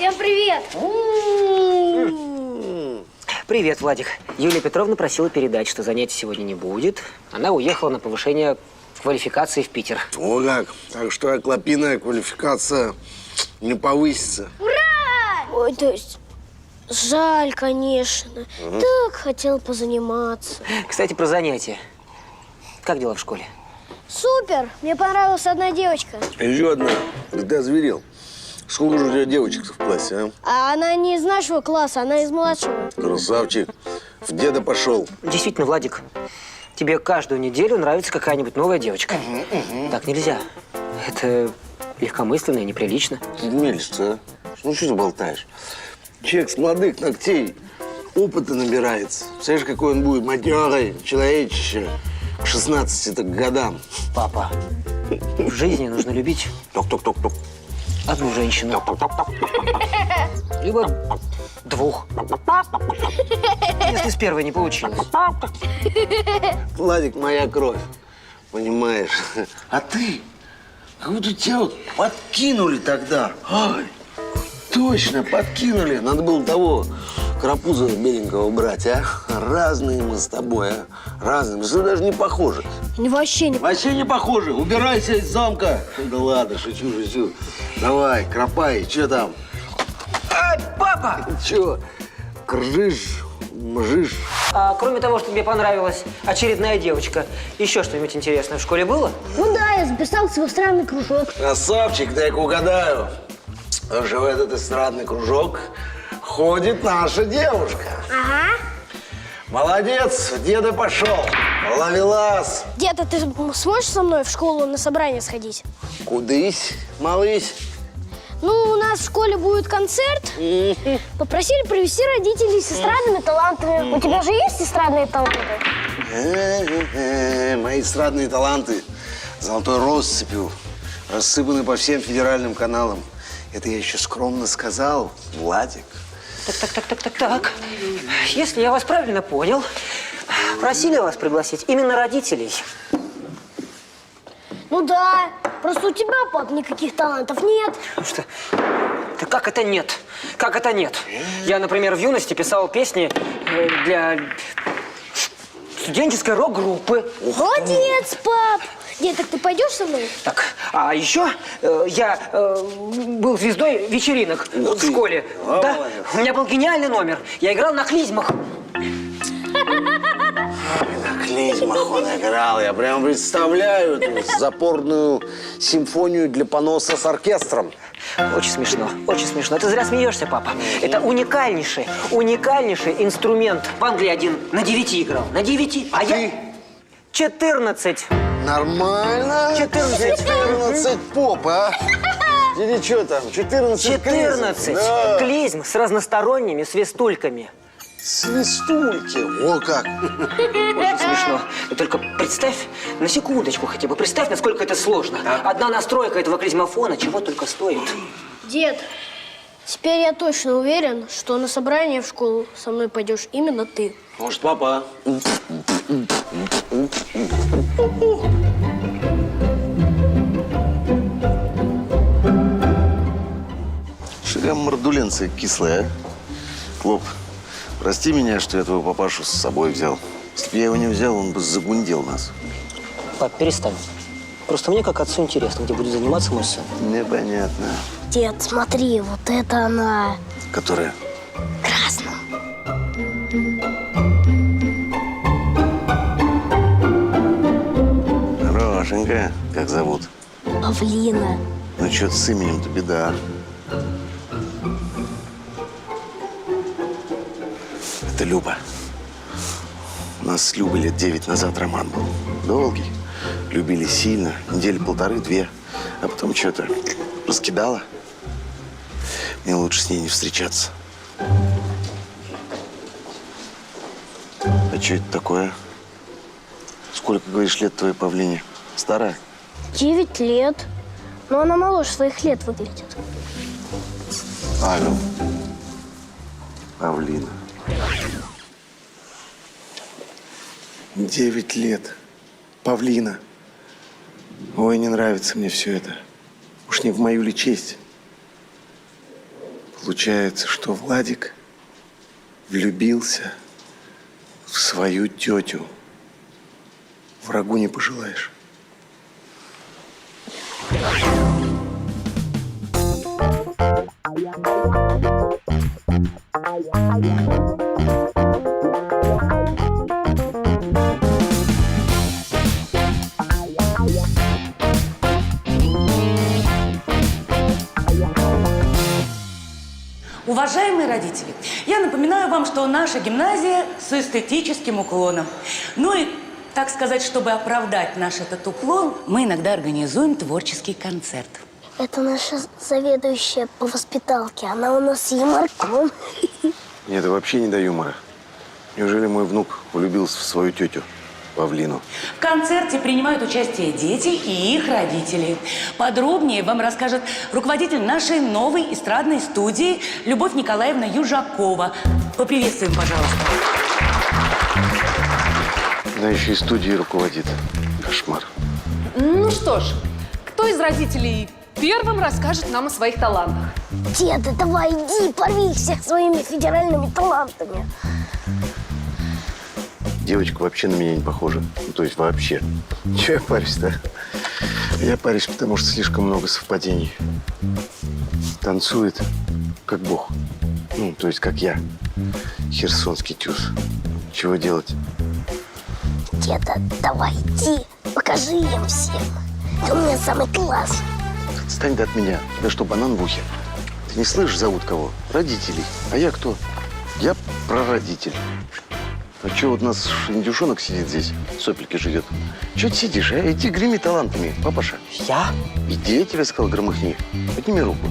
Всем привет! Привет, Владик. Юлия Петровна просила передать, что занятий сегодня не будет. Она уехала на повышение квалификации в Питер. О как! Так что клопиная квалификация не повысится. Ура! Ой, то есть жаль, конечно. Так хотел позаниматься. Кстати, про занятия. Как дела в школе? Супер! Мне понравилась одна девочка. Еще одна. Да ты озверел. Сколько же у тебя девочек в классе, а? А она не из нашего класса, она из младшего. Красавчик. В деда пошел. Действительно, Владик, тебе каждую неделю нравится какая-нибудь новая девочка. Так нельзя. Это легкомысленно и неприлично. Мелешься, а? Ну что ты болтаешь? Человек с молодых ногтей опыта набирается. Представляешь, какой он будет матерый, человечище к 16 годам. Папа, в жизни нужно любить Ток-ток-ток-ток. одну женщину. Либо двух. Если с первой не получилось. Владик, моя кровь. Понимаешь? А ты? Как будто тебя вот подкинули тогда. Ай, точно, подкинули. Надо было того карапуза беленького брать, а? Разные мы с тобой, а? Разные. Мы что, даже не похожи. Вообще не... Вообще не похожи. Убирайся из замка. Да ладно, шучу. Давай, кропай, что там? Ай, папа! Че? Кржишь, мжишь. А кроме того, что тебе понравилась очередная девочка, еще что-нибудь интересное в школе было? Ну да, я записался в эстрадный кружок. Красавчик, дай-ка угадаю. Уже в этот эстрадный кружок ходит наша девушка. Ага. Молодец, деда пошел. Ловелас. Дед, а ты сможешь со мной в школу на собрание сходить? Кудысь, малысь. Ну, у нас в школе будет концерт. Попросили привезти родителей с эстрадными талантами. У тебя же есть эстрадные таланты? Мои эстрадные таланты золотой россыпью рассыпаны по всем федеральным каналам. Это я еще скромно сказал, Владик. Так. Если я вас правильно понял, просили вас пригласить именно родителей. Ну да. Просто у тебя, пап, никаких талантов нет. Что? Да как это нет? Как это нет? Я, например, в юности писал песни для студенческой рок-группы. Молодец, пап. Дед, так ты пойдешь со мной? Так, а еще я был звездой вечеринок в школе. Да? У меня был гениальный номер. Я играл на клизмах. На клизмах он играл. Я прям представляю эту запорную симфонию для поноса с оркестром. Очень смешно, очень смешно. Ты зря смеешься, папа. Это уникальнейший инструмент. В Англии один на 9 играл. На 9. А я 14. Нормально. 14 поп, а? Или что там? 14 14. Да. Клизм с разносторонними свистульками. Свистульки. О, как. Очень смешно. Ты только представь, на секундочку хотя бы, представь, насколько это сложно. Одна настройка этого клизмофона чего только стоит. Дед, теперь я точно уверен, что на собрание в школу со мной пойдешь именно ты. Может, папа? Шагам мордуленция кислая, а? Клоп, прости меня, что я твоего папашу с собой взял. Если бы я его не взял, он бы загундел нас. Пап, перестань. Просто мне, как отцу, интересно, где будет заниматься мой сын. Непонятно. Дед, смотри, вот это она. Которая? Красная. Хорошенькая. Как зовут? Павлина. Ну, что-то с именем-то беда. Это Люба. У нас с Любой лет 9 назад роман был. Долгий. Любили сильно. Недели полторы-две. А потом что-то раскидала. Мне лучше с ней не встречаться. А что это такое? Сколько, говоришь, лет твоей Павлине? Старая? 9 лет. Но она моложе своих лет выглядит. Алло. Павлина. 9 лет. Павлина. Ой, не нравится мне все это. Уж не в мою ли честь. Случается, что Владик влюбился в свою тетю. Врагу не пожелаешь. Уважаемые родители, я напоминаю вам, что наша гимназия с эстетическим уклоном. Ну и, так сказать, чтобы оправдать наш этот уклон, мы иногда организуем творческий концерт. Это наша заведующая по воспиталке. Она у нас юморком. Нет, я вообще не до юмора. Неужели мой внук влюбился в свою тетю Павлину? В концерте принимают участие дети и их родители. Подробнее вам расскажет руководитель нашей новой эстрадной студии Любовь Николаевна Южакова. Поприветствуем, пожалуйста. Она еще и студией руководит. Кошмар. Ну что ж, кто из родителей первым расскажет нам о своих талантах? Деда, давай, иди, порви их всех своими федеральными талантами. Девочка вообще на меня не похожа. Ну, то есть вообще. Чего я парюсь-то? Я парюсь, потому что слишком много совпадений. Танцует, как бог. Ну, то есть как я. Херсонский тюз. Чего делать? Деда, давай, иди, покажи им всем. Ты у меня самый класс. Отстань ты от меня. У тебя что, банан в ухе? Ты не слышишь, зовут кого? Родителей. А я кто? Я прародитель. А что, вот у нас индюшонок сидит здесь, сопельки жует. Чего ты сидишь, а? Иди греми талантами, папаша. Я? Иди, я тебе сказал, громыхни. Подними руку.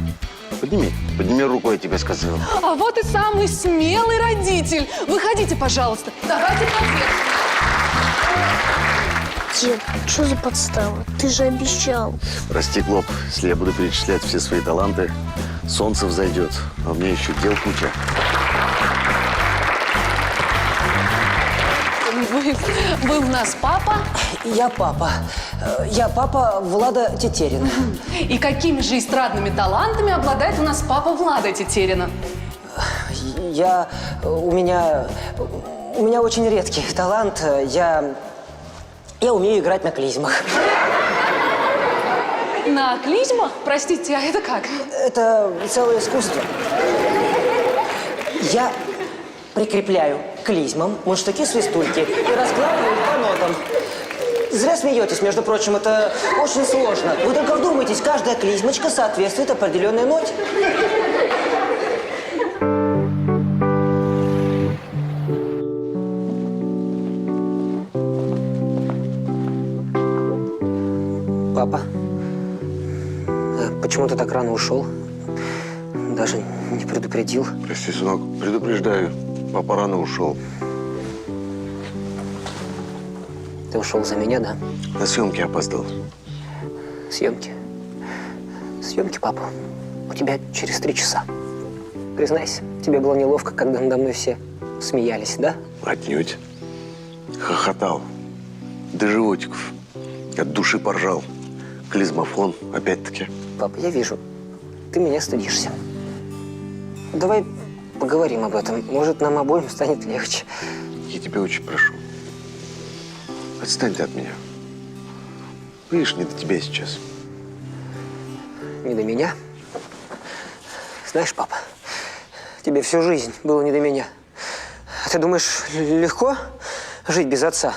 Подними. Подними руку, я тебе сказал. А вот и самый смелый родитель. Выходите, пожалуйста. Давайте концерт. Дед, что за подстава? Ты же обещал. Прости, Клоп, если я буду перечислять все свои таланты, солнце взойдет. А у меня еще дел куча. Вы у нас папа. Я папа. Я папа Влада Тетерина. И какими же эстрадными талантами обладает у нас папа Влада Тетерина? У меня очень редкий талант. Я умею играть на клизмах. На клизмах? Простите, а это как? Это целое искусство. Я прикрепляю к клизмам мундштуки-свистульки и раскладываю их по нотам. Зря смеетесь, между прочим, это очень сложно. Вы только вдумайтесь, каждая клизмочка соответствует определенной ноте. Папа, почему ты так рано ушел? Даже не предупредил. Прости, сынок, предупреждаю. Папа рано ушел. Ты ушел за меня, да? На съемки опоздал. Съемки. Съемки, папа. У тебя через 3 часа. Признайся, тебе было неловко, когда надо мной все смеялись, да? Отнюдь. Хохотал. До животиков. От души поржал. Клизмофон, опять-таки. Папа, я вижу, ты меня стыдишься. Давай поговорим об этом. Может, нам обоим станет легче. Я тебя очень прошу. Отстань ты от меня. Видишь, не до тебя сейчас. Не до меня? Знаешь, папа, тебе всю жизнь было не до меня. А ты думаешь, легко жить без отца?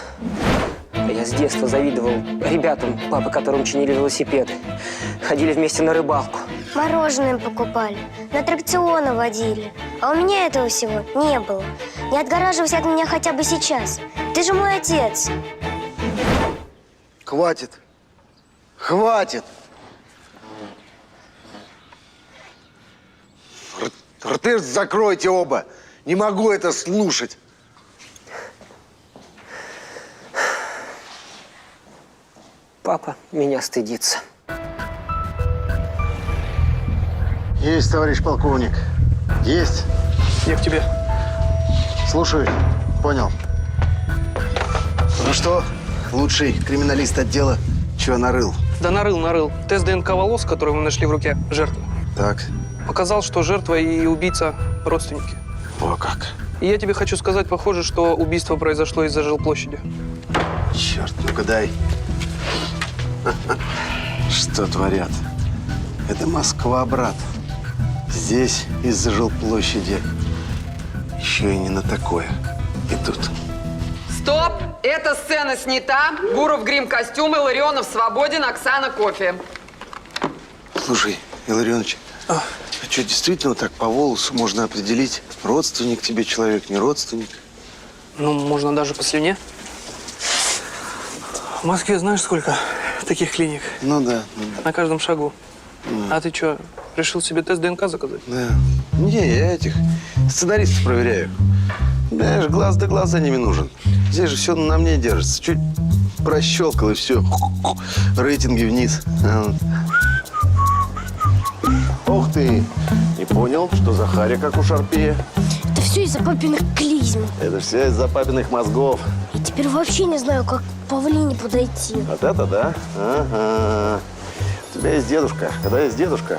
Я с детства завидовал ребятам, папы которым чинили велосипеды. Ходили вместе на рыбалку. Мороженое покупали, на аттракционы водили. А у меня этого всего не было. Не отгораживайся от меня хотя бы сейчас. Ты же мой отец. Хватит. Хватит. Рты закройте оба. Не могу это слушать. Папа меня стыдится. Есть, товарищ полковник. Есть. Я к тебе. Слушай, понял. Ну что, лучший криминалист отдела, чего нарыл? Да нарыл. Тест ДНК волос, который мы нашли в руке жертвы. Так, Показал, что жертва и убийца – родственники. О, как. И я тебе хочу сказать, похоже, что убийство произошло из-за жилплощади. Черт, ну-ка дай. Что творят? Это Москва, брат. Здесь из-за жилплощади. Еще и не на такое идут. Стоп! Эта сцена снята. Гуров грим-костюм, Илларионов свободен, Оксана кофе. Слушай, Илларионович, а что, действительно так по волосу можно определить, родственник тебе человек, не родственник? Ну, можно даже по слюне. В Москве знаешь, сколько таких клиник? Ну да. На каждом шагу. А ты что, решил себе тест ДНК заказать? Да. Не, я этих сценаристов проверяю. Знаешь, глаз да глаз за ними нужен. Здесь же все на мне держится. Чуть прощелкал и все. Рейтинги вниз. Ух ты! Не понял, что за харя, как у Шарпея? Это все из-за папиных клизм. Это все из-за папиных мозгов. И теперь вообще не знаю, как к павлине подойти. Вот это да? Ага. У тебя есть дедушка. Когда есть дедушка,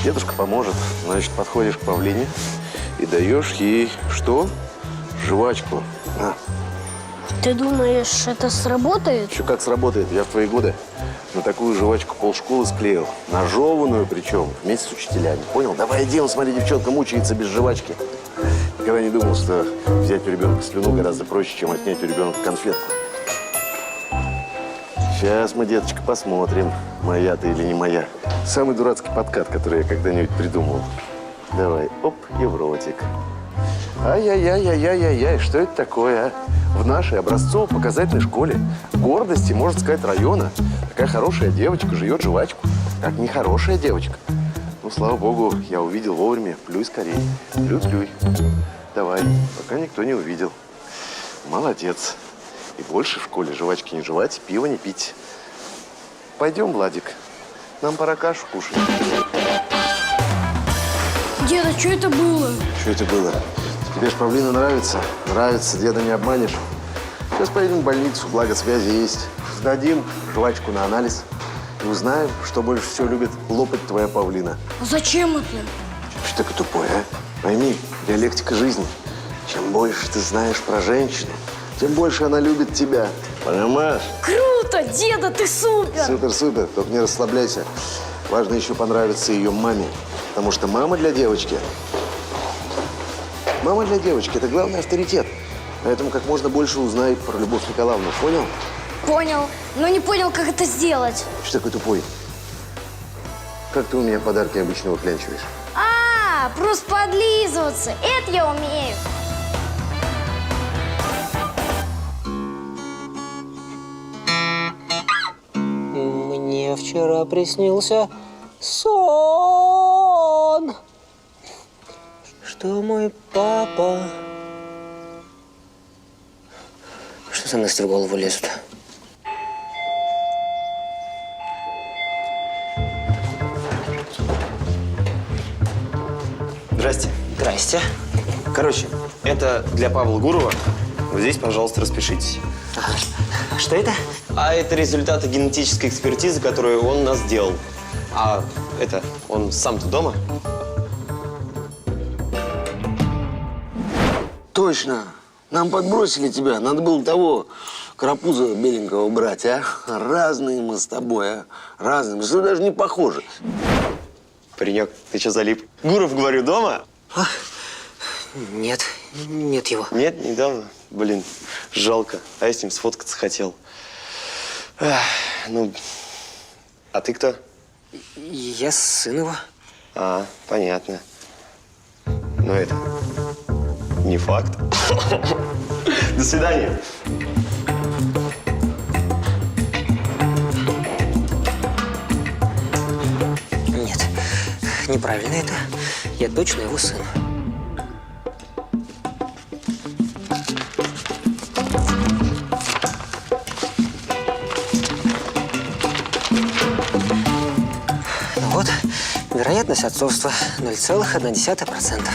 дедушка поможет. Значит, подходишь к павлине и даешь ей что? Жвачку. На. Ты думаешь, это сработает? Еще как сработает. Я в твои годы на такую жвачку полшколы склеил. Нажеванную причем, вместе с учителями. Понял? Давай иди, смотри, девчонка мучается без жвачки. Никогда не думал, что взять у ребенка слюну гораздо проще, чем отнять у ребенка конфетку. Сейчас мы, деточка, посмотрим, моя ты или не моя. Самый дурацкий подкат, который я когда-нибудь придумал. Давай, оп, и в ротик. Ай-яй-яй-яй-яй-яй, что это такое, а? В нашей образцово-показательной школе гордости, можно сказать, района. Такая хорошая девочка жует жвачку, как нехорошая девочка. Ну, слава богу, я увидел вовремя. Плюй скорей. Плюй. Давай, пока никто не увидел. Молодец. И больше в школе жвачки не жевать, пиво не пить. Пойдем, Владик. Нам пора кашу кушать. Деда, что это было? Что это было? Тебе ж павлина нравится? Нравится, деда не обманешь. Сейчас поедем в больницу, благо связи есть. Сдадим жвачку на анализ и узнаем, что больше всего любит лопать твоя павлина. А зачем это? Что такой тупой, а? Пойми, диалектика жизни. Чем больше ты знаешь про женщину, тем больше она любит тебя. Понимаешь? Круто! Деда, ты супер! Супер. Только не расслабляйся. Важно еще понравиться ее маме. Потому что мама для девочки – это главный авторитет. Поэтому как можно больше узнай про Любовь Николаевну. Понял? Понял, но не понял, как это сделать. Что такой тупой? Как ты у меня подарки обычно выклянчиваешь? Просто подлизываться. Это я умею. Мне вчера приснился сон, что мой папа... Что за мысли в голову лезут? Здрасте. Здрасте. Короче, это для Павла Гурова. Вот здесь, пожалуйста, распишитесь. Что это? А это результаты генетической экспертизы, которую он у нас сделал. А это, он сам-то дома? Точно. Нам подбросили тебя. Надо было того карапуза беленького брать, а? Разные мы с тобой, а? Разные. Мы с тобой даже не похожи. Паренек, ты что залип? Гуров, говорю, дома? Нет его. Нет, недавно. Блин, жалко. А я с ним сфоткаться хотел. Эх, ну, а ты кто? Я сын его. А, понятно. Но это не факт. До свидания. Нет, неправильно это. Я точно его сын. Ну вот, вероятность отцовства 0,1%.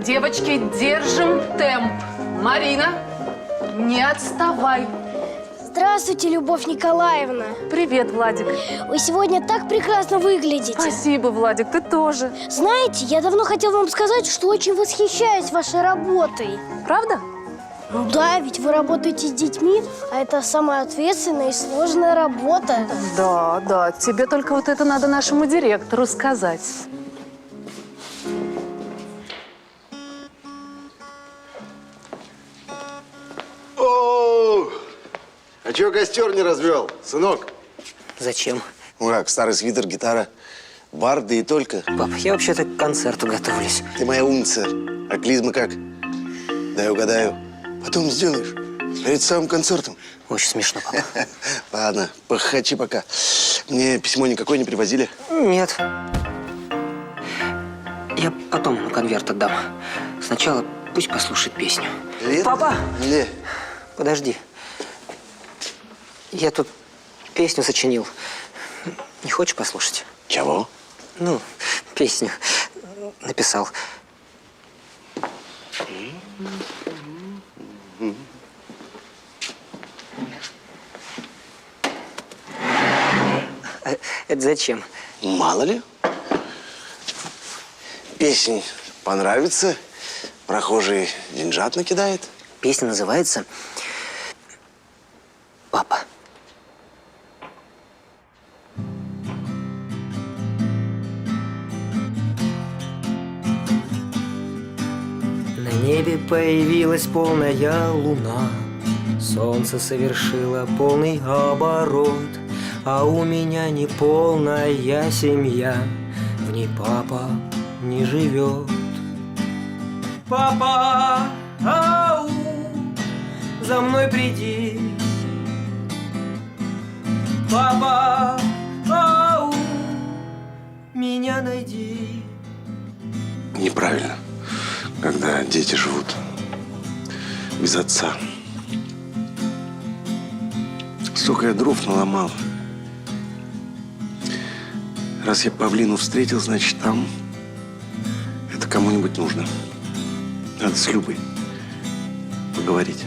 Девочки, держим темп. Марина, не отставай. Здравствуйте, Любовь Николаевна. Привет, Владик. Вы сегодня так прекрасно выглядите. Спасибо, Владик, ты тоже. Знаете, я давно хотел вам сказать, что очень восхищаюсь вашей работой. Правда? Ну да, ведь вы работаете с детьми, а это самая ответственная и сложная работа. Да, да. Тебе только вот это надо нашему директору сказать. О! А чего костер не развел, сынок? Зачем? Ну как, старый свитер, гитара, бар, да и только. Пап, я вообще-то к концерту готовлюсь. Ты моя умница. А клизма как? Дай угадаю. Потом сделаешь. Перед самым концертом. Очень смешно, папа. Ладно, похочи пока. Мне письмо никакое не привозили? Нет. Я потом ему конверт отдам. Сначала пусть послушает песню. Лет? Папа! Не. Подожди. Я тут песню сочинил. Не хочешь послушать? Чего? Ну, песню написал. Это зачем? Мало ли. Песнь понравится, прохожий деньжат накидает. Песня называется «Папа». На небе появилась полная луна, солнце совершило полный оборот, а у меня не полная семья, в ней папа не живет. Папа, ау, за мной приди. Папа, ау, меня найди. Неправильно, когда дети живут без отца. Столько я дров наломал. Раз я павлину встретил, значит, там это кому-нибудь нужно. Надо с Любой поговорить.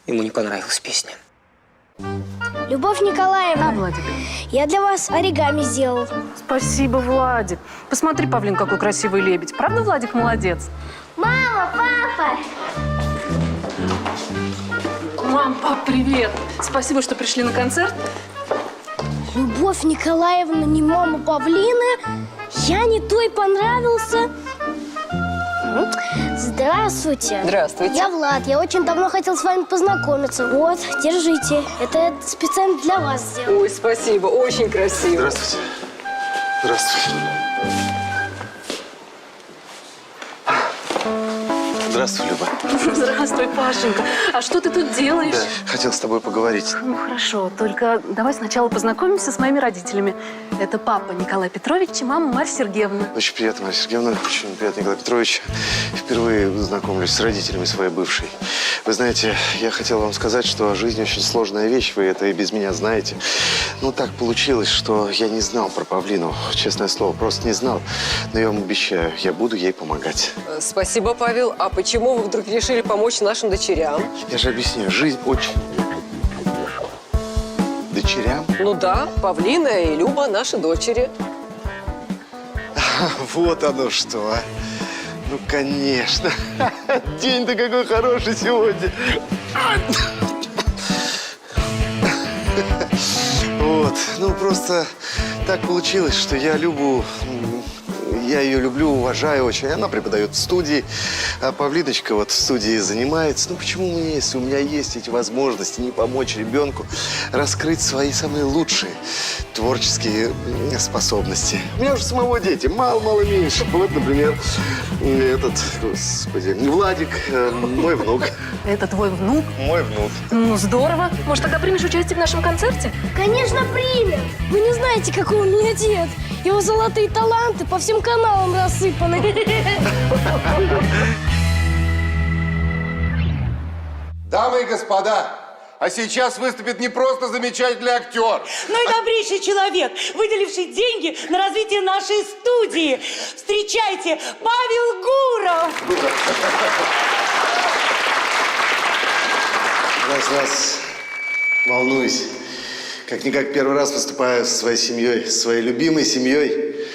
Ему не понравилась песня. Любовь Николаевна, Владик. я для вас оригами сделал. Спасибо, Владик. Посмотри, Павлин, какой красивый лебедь. Правда, Владик молодец? Мама, папа! Мам, пап, привет. Спасибо, что пришли на концерт. Любовь Николаевна не мама Павлины? Я не той понравился? Здравствуйте. Здравствуйте. Я Влад. Я очень давно хотел с вами познакомиться. Вот, держите. Это я специально для вас сделал. Ой, спасибо, очень красиво. Здравствуйте. Здравствуйте. Здравствуй, Люба. Здравствуй, Пашенька. А что ты тут делаешь? Да, хотел с тобой поговорить. Ну, хорошо. Только давай сначала познакомимся с моими родителями. Это папа Николай Петрович и мама Марья Сергеевна. Очень приятно, Марья Сергеевна. Очень приятно, Николай Петрович. Впервые знакомлюсь с родителями своей бывшей. Вы знаете, я хотел вам сказать, что жизнь очень сложная вещь. Вы это и без меня знаете. Ну, так получилось, что я не знал про Павлину. Честное слово, просто не знал. Но я вам обещаю, я буду ей помогать. Спасибо, Павел. А почему вы вдруг решили помочь нашим дочерям? Я же объясняю, жизнь очень... Дочерям? Ну да, Павлина и Люба наши дочери. Вот оно что, а. Ну, конечно. День-то какой хороший сегодня. Вот. Ну, просто так получилось, что я Любу... Я ее люблю, уважаю очень. Она преподает в студии, а Павлиночка вот в студии занимается. Ну, почему мне, если у меня есть эти возможности, не помочь ребенку раскрыть свои самые лучшие творческие способности? У меня уже самого дети, мало-мало меньше. Вот, например, этот, господи, Владик, мой внук. Это твой внук? Мой внук. Ну, здорово. Может, тогда примешь участие в нашем концерте? Конечно, примем. Вы не знаете, какой у меня дед. Его золотые таланты по всем каналам рассыпаны. Дамы и господа, а сейчас выступит не просто замечательный актер. Ну и добрейший человек, выделивший деньги на развитие нашей студии. Встречайте, Павел Гуров! Раз, волнуюсь. Как-никак первый раз выступаю со своей семьей, со своей любимой семьей.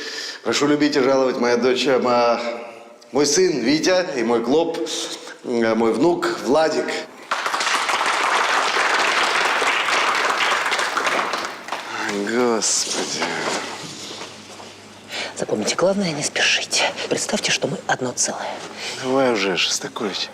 Прошу любить и жаловать моя дочь, мой сын Витя и мой Клоп, мой внук Владик. Господи. Запомните, главное, не спешите. Представьте, что мы одно целое. Давай уже, Шостакович.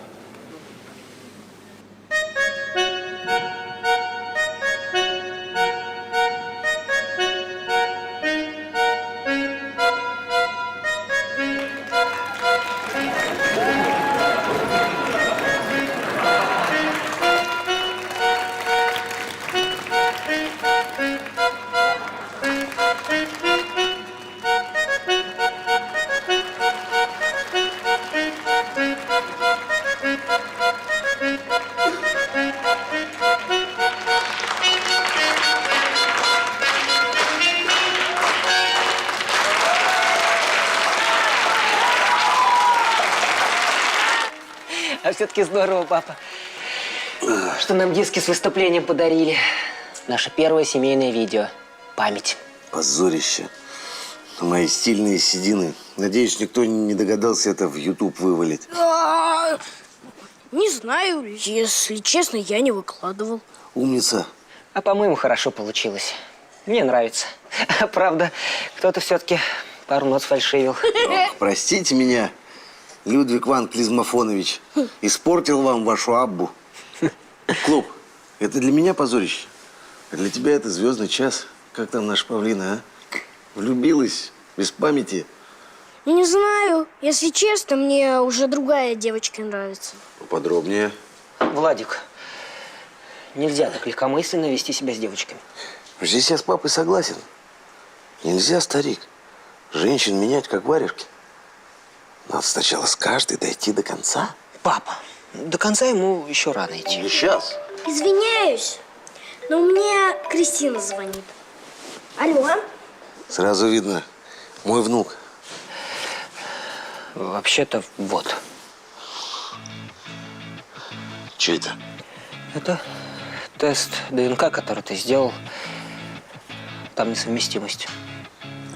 А все-таки здорово, папа, что нам диски с выступлением подарили. Наше первое семейное видео. Память. Позорище. Мои стильные седины. Надеюсь, никто не догадался это в YouTube вывалить. Не знаю, если честно, я не выкладывал. Умница. А по-моему, хорошо получилось. Мне нравится. Правда, кто-то все-таки пару нот сфальшивил. Ох, простите меня, Людвиг Ван Клизмофонович. Испортил вам вашу Аббу. Клоп, это для меня позорище. А для тебя это звездный час. Как там наша Павлина, а? Влюбилась без памяти. Не знаю, если честно, мне уже другая девочка нравится. Подробнее. Владик, нельзя так легкомысленно вести себя с девочками. Здесь я с папой согласен. Нельзя, старик, женщин менять как варежки. Надо сначала с каждой дойти до конца. Папа, до конца ему еще рано идти. Не сейчас. Извиняюсь, но мне Кристина звонит. Алло? Сразу видно, мой внук. Вообще-то вот. Че это? Это тест ДНК, который ты сделал. Там несовместимость.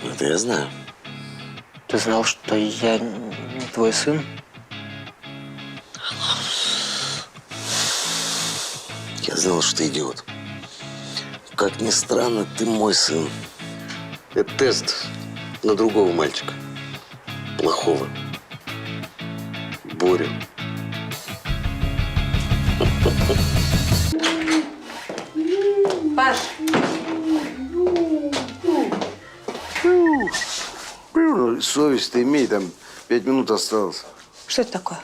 Это я знаю. Ты знал, что я не твой сын? Я знал, что ты идиот. Как ни странно, ты мой сын. Это тест на другого мальчика. Плохого. Борю. Паш, Совесть-то имей, там 5 минут осталось. Что это такое?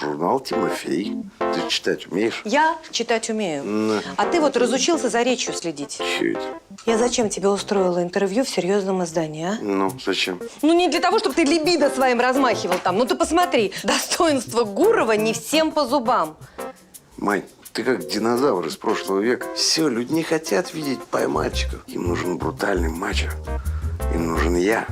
Журнал «Тимофей». Ты читать умеешь? Я читать умею. А ты вот разучился за речью следить. Чё это? Я зачем тебе устроила интервью в серьезном издании, а? Ну, зачем? Ну, не для того, чтобы ты либидо своим размахивал там. Ну, ты посмотри, достоинство Гурова не всем по зубам. Мань, ты как динозавр из прошлого века. Все, люди не хотят видеть пай-мальчиков. Им нужен брутальный мачо. Им нужен я.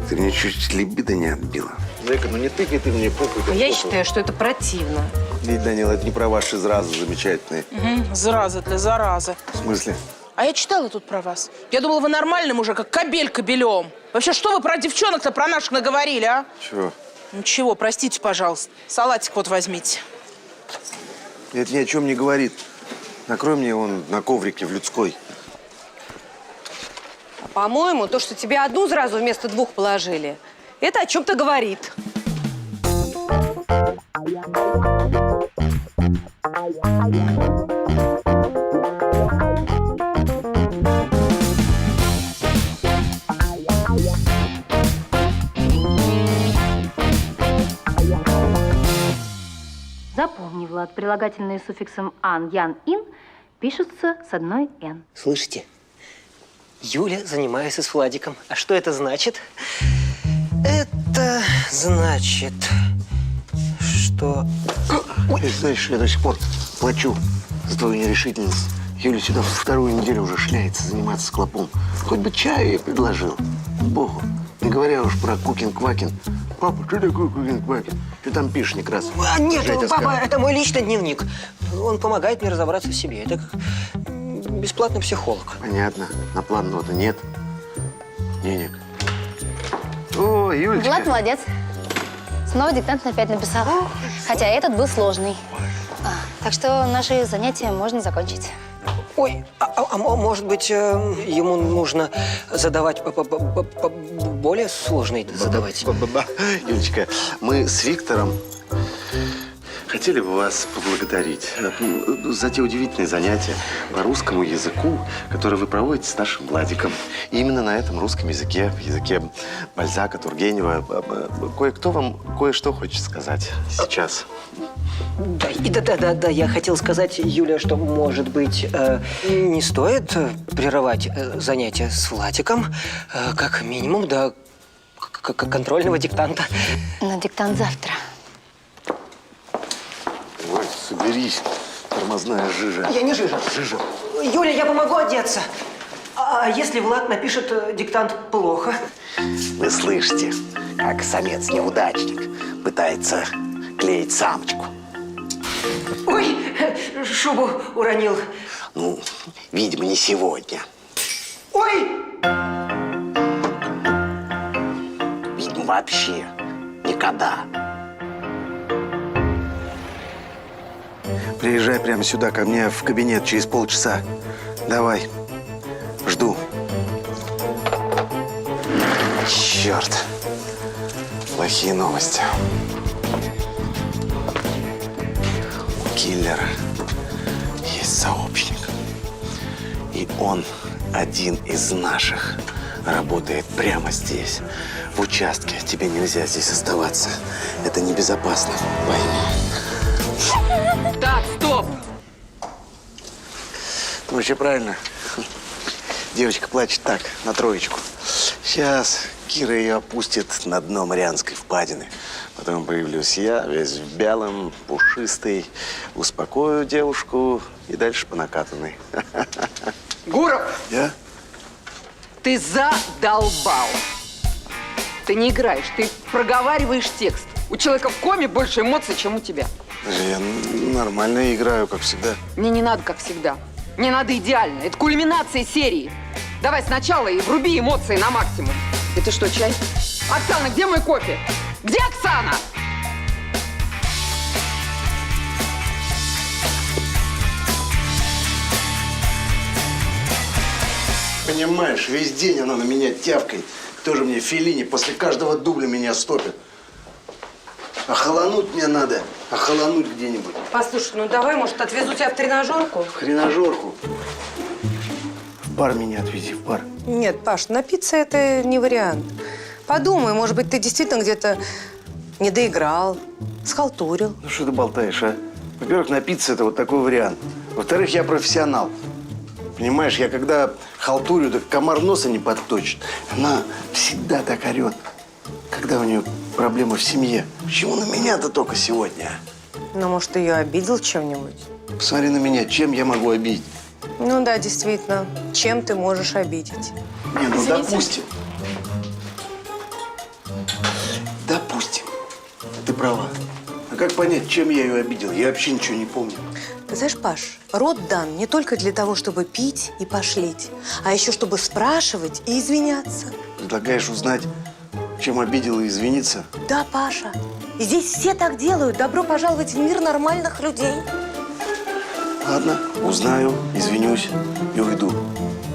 Ты мне чуть либидо не отбила. Зайка, ну не тыкай ты мне попой. Я считаю, что это противно. Ведь, Данила, это не про ваши зразы замечательные. Зараза для заразы. В смысле? А я читала тут про вас. Я думала, вы нормальный мужик, как кобель кобелем. Вообще, что вы про девчонок-то, про наших наговорили, а? Чего? Ничего, простите, пожалуйста. Салатик вот возьмите. Это ни о чем не говорит. Накрой мне он на коврике в людской. По-моему, то, что тебе одну сразу вместо двух положили, это о чем-то говорит. Запомни, Влад, прилагательные с суффиксом «ан», «ян», «ин» пишутся с одной «н». Слышите? Юля занимается с Владиком. А что это значит? Это значит, что... Ой, знаешь, я до сих пор плачу за твою нерешительность. Юля сюда вторую неделю уже шляется заниматься с клопом. Хоть бы чаю ей предложил. Богу. Не говоря уж про кукин-квакин. Папа, что такое кукин-квакин? Ты там пишешь, Некрасов. Нет, Жень, папа, скажет. это мой личный дневник. Он помогает мне разобраться в себе. Это как бесплатный психолог. Понятно. На план-ноты нет. Денег. О, Юлечка. Влад молодец. Снова диктант опять написал. Хотя этот был сложный. Так что наши занятия можно закончить. Ой, а может быть, ему нужно задавать более сложный задавать? Юлечка, мы с Виктором хотели бы вас поблагодарить за те удивительные занятия по русскому языку, которые вы проводите с нашим Владиком. И именно на этом русском языке, в языке Бальзака, Тургенева, кое-кто вам кое-что хочет сказать сейчас. Да, я хотел сказать, Юля, что, может быть, не стоит прерывать занятия с Владиком, как минимум до контрольного диктанта. На диктант завтра. Ой, соберись, тормозная жижа. Я не жижа. Жижа. Юля, я помогу одеться. А если Влад напишет диктант плохо? Вы слышите, как самец-неудачник пытается клеить самочку. Ой, шубу уронил. Ну, видимо, не сегодня. Ой! Видимо, вообще никогда. Приезжай прямо сюда, ко мне в кабинет через полчаса. Давай. Жду. Черт. Плохие новости. У киллера есть сообщник. И он один из наших. Работает прямо здесь, в участке. Тебе нельзя здесь оставаться. Это небезопасно. Пойми. Так, стоп! Вообще правильно. Девочка плачет так, на троечку. Сейчас Кира ее опустит на дно Марианской впадины. Потом появлюсь я, весь в белом, пушистый. Успокою девушку и дальше по накатанной. Гуров, Я? ты задолбал. Ты не играешь, ты проговариваешь текст. У человека в коме больше эмоций, чем у тебя. Я нормально играю, как всегда. Мне не надо, как всегда. Мне надо идеально. Это кульминация серии. Давай сначала и вруби эмоции на максимум. Это что, чай? Оксана, где мой кофе? Где Оксана? Понимаешь, весь день она на меня тявкает. Кто же мне Феллини после каждого дубля меня стопит? Охолонуть мне надо. Охолонуть где-нибудь. Послушай, ну давай, может, отвезу тебя в тренажерку? В тренажерку. В бар меня отвези, в бар. Нет, Паш, напиться это не вариант. Подумай, может быть, ты действительно где-то не доиграл, схалтурил. Ну что ты болтаешь, а? Во-первых, напиться – это вот такой вариант. Во-вторых, я профессионал. Понимаешь, я когда халтурю, так комар носа не подточит. Она всегда так орет, когда у нее проблемы в семье. Почему на меня-то только сегодня? Ну, может, ты ее обидел чем-нибудь? Посмотри на меня, чем я могу обидеть? Ну да, действительно. Чем ты можешь обидеть? Не, ну допустим. Допустим. Ты права. А как понять, чем я ее обидел? Я вообще ничего не помню. Ты знаешь, Паш, род дан не только для того, чтобы пить и пошлить, а еще чтобы спрашивать и извиняться. Предлагаешь узнать, чем обидел и извиниться? Да, Паша. И здесь все так делают. Добро пожаловать в мир нормальных людей. Ладно, узнаю, извинюсь и уйду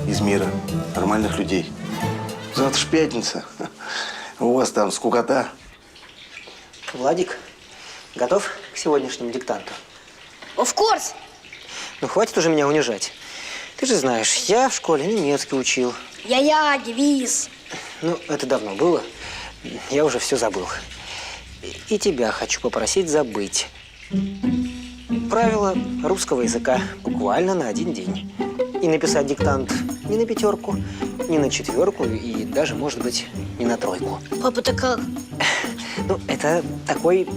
из мира нормальных людей. Завтра ж пятница. У вас там скукота. Владик, готов к сегодняшнему диктанту? Of course. Ну, хватит уже меня унижать. Ты же знаешь, я в школе немецкий учил. Я, девиз. Ну, это давно было. Я уже все забыл. И тебя хочу попросить забыть. Правила русского языка буквально на 1 день. И написать диктант ни на 5, ни на 4 и даже, может быть, не на 3. Папа, ты как? Ну, это такой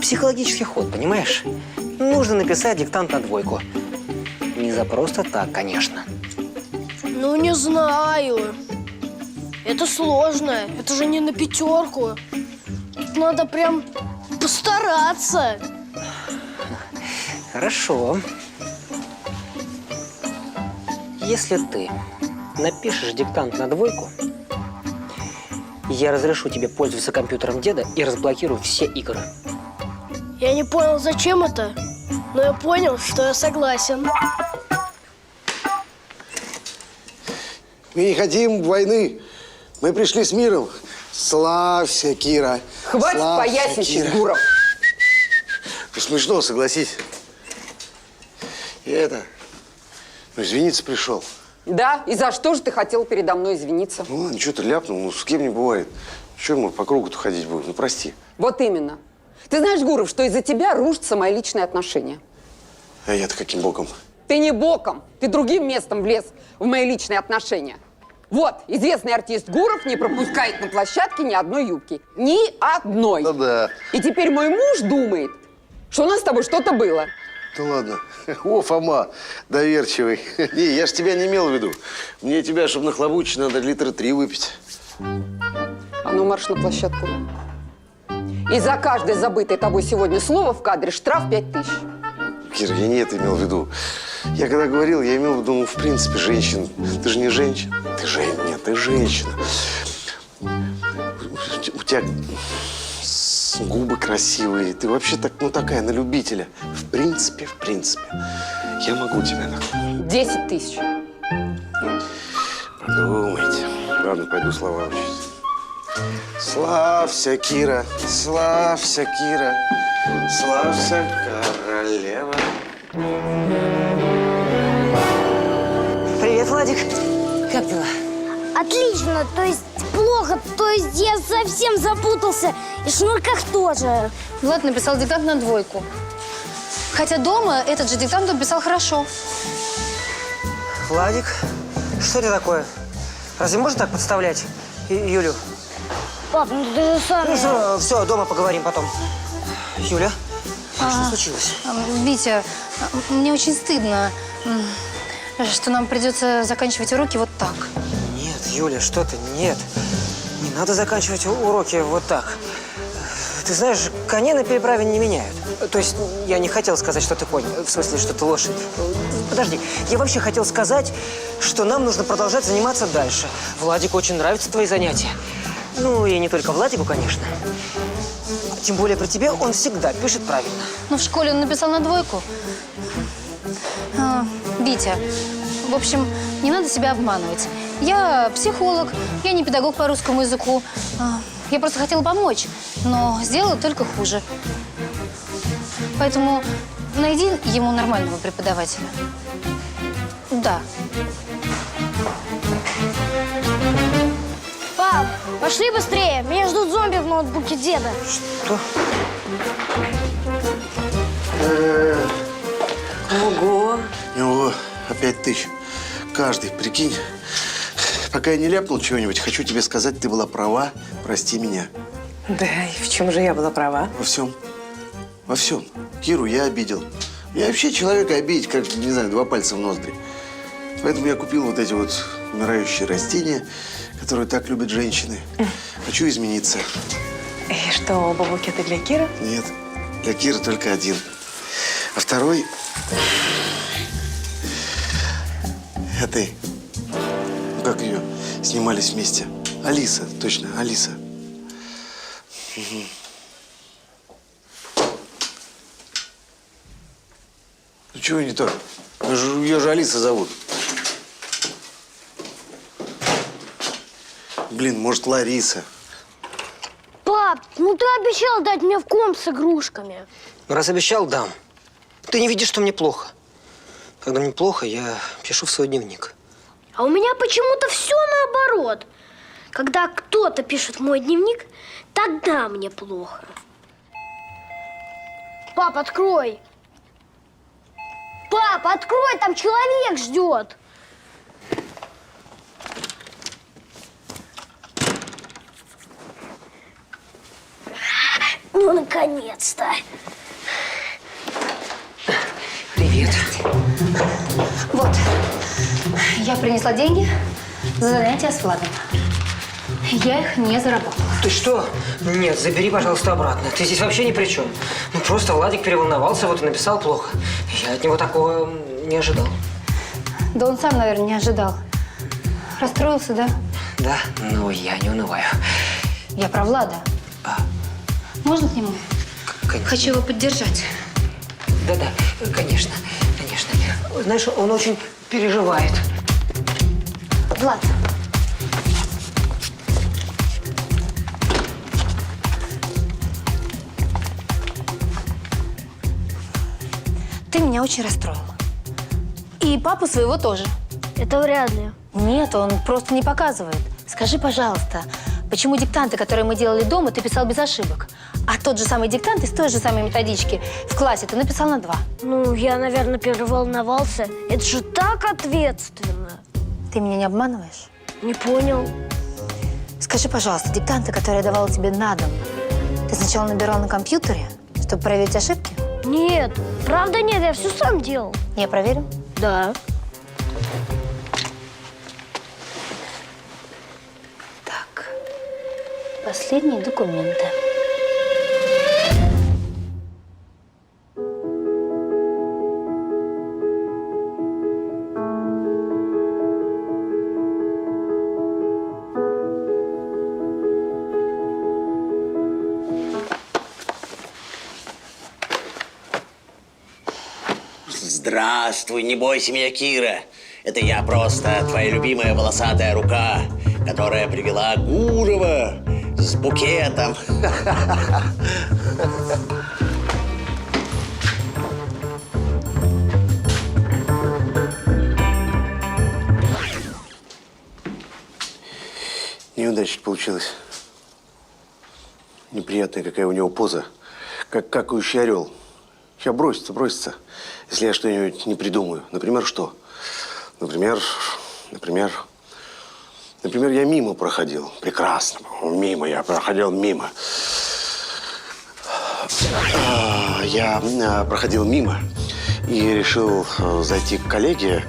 психологический ход, понимаешь? Нужно написать диктант на 2. Не за просто так, конечно. Ну, не знаю. Это сложно. Это же не на 5. Тут надо прям постараться. Хорошо. Если ты напишешь диктант на 2, я разрешу тебе пользоваться компьютером деда и разблокирую все игры. Я не понял, зачем это, но я понял, что я согласен. Мы не хотим войны. Мы пришли с миром. Славься, Кира. Хватит Славься, поясничать, Кира. Гуров. Ну, смешно, согласись. И это... Ну, извиниться пришел. Да, и за что же ты хотел передо мной извиниться? Ну, ладно, что ты ляпнул, ну, с кем не бывает. Чего мы по кругу-то ходить будем? Ну, прости. Вот именно. Ты знаешь, Гуров, что из-за тебя рушатся мои личные отношения. А я-то каким боком? Ты не боком, ты другим местом влез в мои личные отношения. Вот, известный артист Гуров не пропускает на площадке ни одной юбки. Ни одной. Ну да. И теперь мой муж думает, что у нас с тобой что-то было. Да ладно. О, Фома, доверчивый. Не, я ж тебя не имел в виду. Мне тебя, чтобы нахлобучить, надо 3 литра выпить. А ну, марш на площадку. И за каждое забытое тобой сегодня слово в кадре штраф 5000. Кира, я не это имел в виду. Я когда говорил, я имел в виду, ну, в принципе, женщин. Ты же не женщина. Нет, ты женщина. У тебя губы красивые. Ты вообще так, ну, такая, на любителя. В принципе, я могу тебя нахуй. 10 тысяч. Подумайте. Ладно, пойду слова учить. Славься, Кира, славься, Кира, славься, королева. Привет, Владик. Как дела? Отлично, то есть плохо, то есть я совсем запутался. И в шнурках тоже. Влад написал диктант на 2. Хотя дома этот же диктант он писал хорошо. Владик, что это такое? Разве можно так подставлять Юлю? Пап, ну ты же сам... Ну, все, дома поговорим потом. Юля, что случилось? Витя, мне очень стыдно, что нам придется заканчивать уроки вот так. Нет, Юля, что ты, нет. Не надо заканчивать уроки вот так. Ты знаешь, коней на переправе не меняют. То есть я не хотел сказать, что ты конь. В смысле, что ты лошадь. Подожди, я вообще хотел сказать, что нам нужно продолжать заниматься дальше. Владику очень нравятся твои занятия. Ну, и не только Владику, конечно. Тем более при тебе он всегда пишет правильно. Ну, в школе он написал на 2. Витя, в общем, не надо себя обманывать. Я психолог, я не педагог по русскому языку. Я просто хотела помочь, но сделала только хуже. Поэтому найди ему нормального преподавателя. Да. Пап, пошли быстрее. Меня ждут зомби в ноутбуке деда. Что? Ого! Ого, опять 5000. Каждый, прикинь. Пока я не ляпнул чего-нибудь, хочу тебе сказать, ты была права, прости меня. Да, и в чем же я была права? Во всем. Во всем. Киру я обидел. Я вообще человека обидеть, как, не знаю, 2 пальца в ноздри. Поэтому я купил вот эти вот умирающие растения, которые так любят женщины. Хочу измениться. И что, оба букета для Киры? Нет, для Киры только один. А второй… этой… Ну, как ее снимались вместе? Алиса, точно, Алиса. Угу. Ну, чего не так? Ее же Алиса зовут. Блин, может, Лариса. Пап, ну ты обещал дать мне в комп с игрушками. Ну, раз обещал, дам. Ты не видишь, что мне плохо. Когда мне плохо, я пишу в свой дневник. А у меня почему-то все наоборот. Когда кто-то пишет в мой дневник, тогда мне плохо. Пап, открой. Пап, открой, там человек ждет. Ну, наконец-то. Привет. Вот, я принесла деньги за занятия с Владом. Я их не заработала. Ты что? Нет, забери, пожалуйста, обратно. Ты здесь вообще ни при чем. Ну, просто Владик переволновался, вот и написал плохо. Я от него такого не ожидал. Да он сам, наверное, не ожидал. Расстроился, да? Да, но я не унываю. Я про Влада. Можно к нему? Конечно. Хочу его поддержать. Да-да, конечно, конечно. Знаешь, он очень переживает. Влад. Ты меня очень расстроил. И папу своего тоже. Это вряд ли. Нет, он просто не показывает. Скажи, пожалуйста, почему диктанты, которые мы делали дома, ты писал без ошибок? А тот же самый диктант из той же самой методички в классе ты написал на 2. Ну, я, наверное, переволновался. Это же так ответственно. Ты меня не обманываешь? Не понял. Скажи, пожалуйста, диктанты, которые я давала тебе на дом, ты сначала набирал на компьютере, чтобы проверить ошибки? Нет, правда нет, я все сам делал. Я проверю? Да. Так, последние документы. Здравствуй, не бойся меня, Кира. Это я просто, твоя любимая волосатая рука, которая привела Гурова с букетом. Неудачно получилось. Неприятная какая у него поза. Как какающий орел. Сейчас бросится, если я что-нибудь не придумаю. Например, что? Например, я мимо проходил. Прекрасно. Мимо я проходил мимо. Я проходил мимо и решил зайти к коллеге,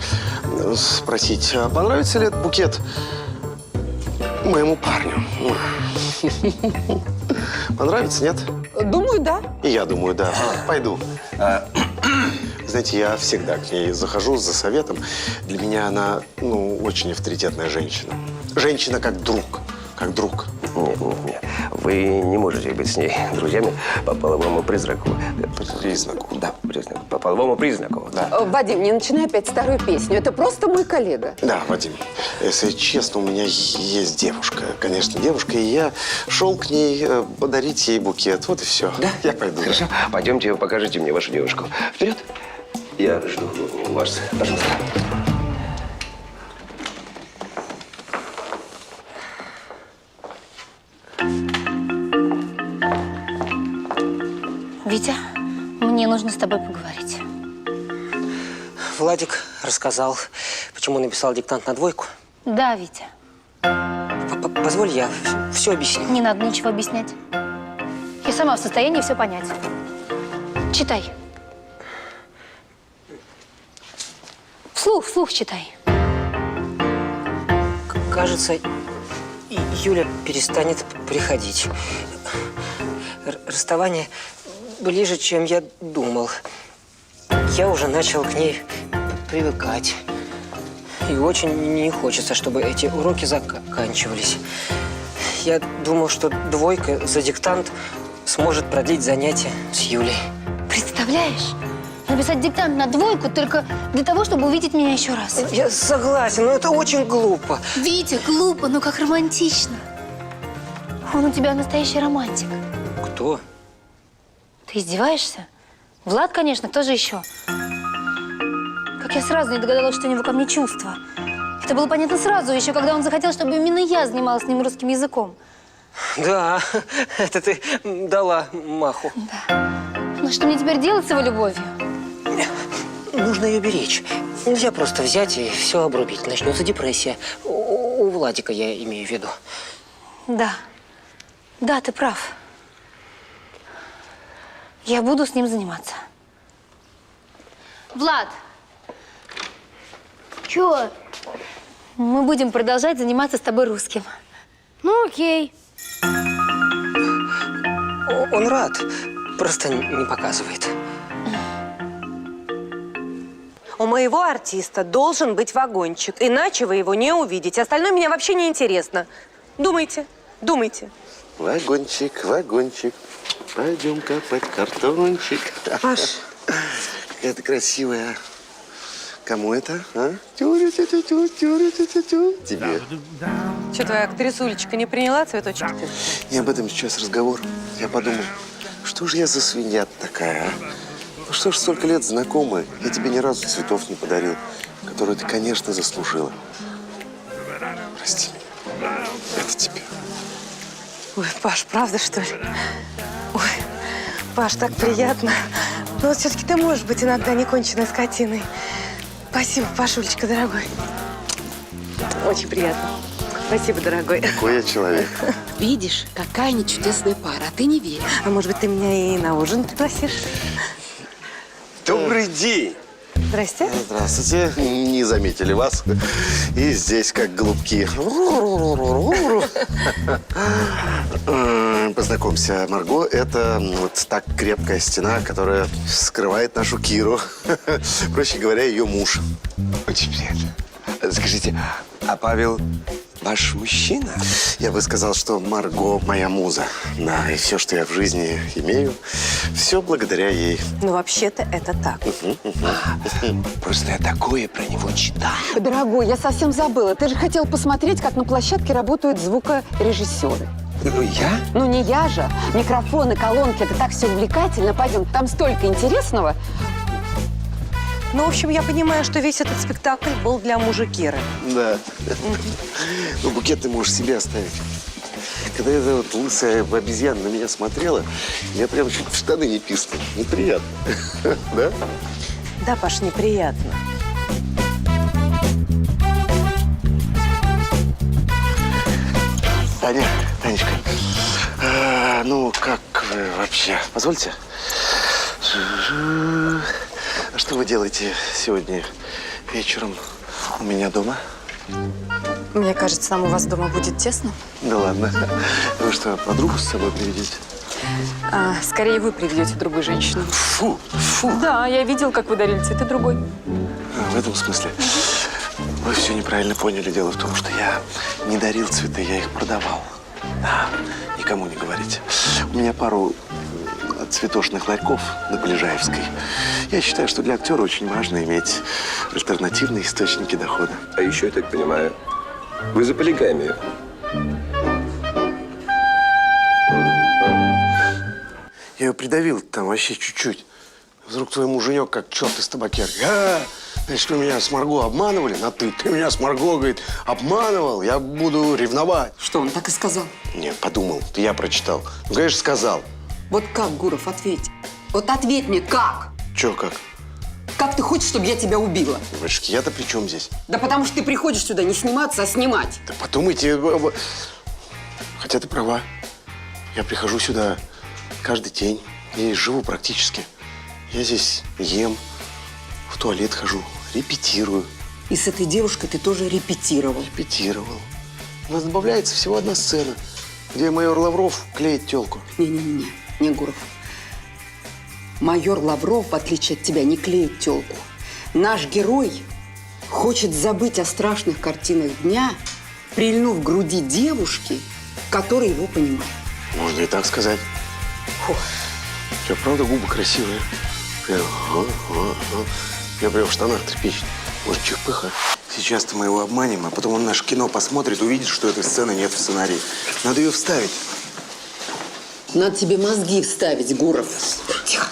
спросить, понравится ли этот букет моему парню. Понравится, нет? Думаю, да. И я думаю, да. Пойду. Знаете, я всегда к ней захожу за советом. Для меня она, очень авторитетная женщина. Женщина как друг. Как друг. Нет. Вы не можете быть с ней друзьями по половому признаку. Да, признаку. По половому признаку, да. Вадим, не начинай опять старую песню. Это просто мой коллега. Да, Вадим. Если честно, у меня есть девушка. Конечно, девушка. И я шел к ней подарить ей букет. Вот и все. Да? Я пойду. Хорошо. Пойдемте, покажите мне вашу девушку. Вперед. Я жду вас. Пожалуйста. Витя, мне нужно с тобой поговорить. Владик рассказал, почему написал диктант на 2. Да, Витя. Позволь, я все объясню. Не надо ничего объяснять. Я сама в состоянии все понять. Читай. Вслух читай. Кажется, Юля перестанет приходить. Расставание ближе, чем я думал. Я уже начал к ней привыкать. И очень не хочется, чтобы эти уроки заканчивались. Я думал, что 2 за диктант сможет продлить занятия с Юлей. Представляешь? Написать диктант на 2 только для того, чтобы увидеть меня еще раз. Я согласен, но это очень глупо. Витя, глупо, но как романтично. Он у тебя настоящий романтик. Кто? Ты издеваешься? Влад, конечно, кто же еще? Как я сразу не догадалась, что у него ко мне чувства. Это было понятно сразу, еще когда он захотел, чтобы именно я занималась с ним русским языком. Да, это ты дала маху. Да. Ну что мне теперь делать с его любовью? Нужно ее беречь. Нельзя просто взять и все обрубить. Начнется депрессия. У Владика я имею в виду. Да. Да, ты прав. Я буду с ним заниматься. Влад, Чё? мы будем продолжать заниматься с тобой русским. Ну окей. Он рад, просто не показывает. У моего артиста должен быть вагончик, иначе вы его не увидите. Остальное меня вообще не интересно. Думайте, думайте. Вагончик, вагончик, пойдем копать картончик. Паш. Какая ты красивая. Кому это, а? Тебе. Что, твоя актрисулечка не приняла цветочек-то? Не об этом сейчас разговор. Я подумал, что же я за свинья такая, а? Ну что ж, столько лет знакомы, я тебе ни разу цветов не подарил, которые ты, конечно, заслужила. Прости меня. Это тебе. Ой, Паш, правда, что ли? Ой, Паш, так приятно. Но вот все-таки ты можешь быть иногда неконченной скотиной. Спасибо, Пашулечка, дорогой. Очень приятно. Спасибо, дорогой. Какой я человек. Видишь, какая они чудесная пара, а ты не веришь. А может быть, ты меня и на ужин пригласишь? Добрый день. Здрасте. Здравствуйте. Не заметили вас. И здесь как голубки. Познакомься, Марго, это вот так крепкая стена, которая скрывает нашу Киру. Проще говоря, ее муж. Очень приятно. Скажите, а Павел ваш мужчина? Я бы сказал, что Марго моя муза. Да, и все, что я в жизни имею, все благодаря ей. Ну, вообще-то это так. Просто я такое про него читал. Дорогой, я совсем забыла. Ты же хотел посмотреть, как на площадке работают звукорежиссеры. Ну, я? Ну, не я же. Микрофоны, колонки, это так все увлекательно. Пойдем, там столько интересного. Ну, в общем, я понимаю, что весь этот спектакль был для мужа Киры. Да. Ну, букет ты можешь себе оставить. Когда эта вот лысая обезьяна на меня смотрела, я прям чуть в штаны не писнул. Неприятно. Да? Да, Паш, неприятно. Танечка, ну, как вы вообще? Позвольте? А что вы делаете сегодня вечером у меня дома? Мне кажется, нам у вас дома будет тесно. Да ладно. Вы что, подругу с собой приведете? Скорее вы приведете другую женщину. Фу, фу. Да, я видел, как вы дарили цветы другой. В этом смысле. Вы все неправильно поняли. Дело в том, что я не дарил цветы, я их продавал. Да, никому не говорите. У меня пару цветочных ларьков на Полежаевской. Я считаю, что для актера очень важно иметь альтернативные источники дохода. А еще, я так понимаю, вы за полигамию. Я ее придавил там вообще чуть-чуть. Вдруг твой муженек как черт из табакерки. Значит, вы меня с Марго обманывали на ты. Ты меня с Марго, говорит, обманывал. Я буду ревновать. Что, он так и сказал? Не, подумал. Я прочитал. Ну, конечно, сказал. Вот как, Гуров, ответь. Вот ответь мне, как? Че как? Как ты хочешь, чтобы я тебя убила? Девочки, я-то при чем здесь? Да потому что ты приходишь сюда не сниматься, а снимать. Да подумайте. Хотя ты права. Я прихожу сюда каждый день. Я здесь живу практически. Я здесь ем, в туалет хожу, репетирую. И с этой девушкой ты тоже репетировал. Репетировал. У нас добавляется всего одна сцена, где майор Лавров клеит тёлку. Не, Гуров. Майор Лавров, в отличие от тебя, не клеит тёлку. Наш герой хочет забыть о страшных картинах дня, прильнув к груди девушки, которая его понимает. Можно и так сказать. Фу. У тебя правда губы красивые. Я прям в штанах трепещет. Может, чихпыха? Сейчас-то мы его обманем, а потом он наше кино посмотрит, увидит, что этой сцены нет в сценарии. Надо ее вставить. Надо тебе мозги вставить, Гуров. Тихо.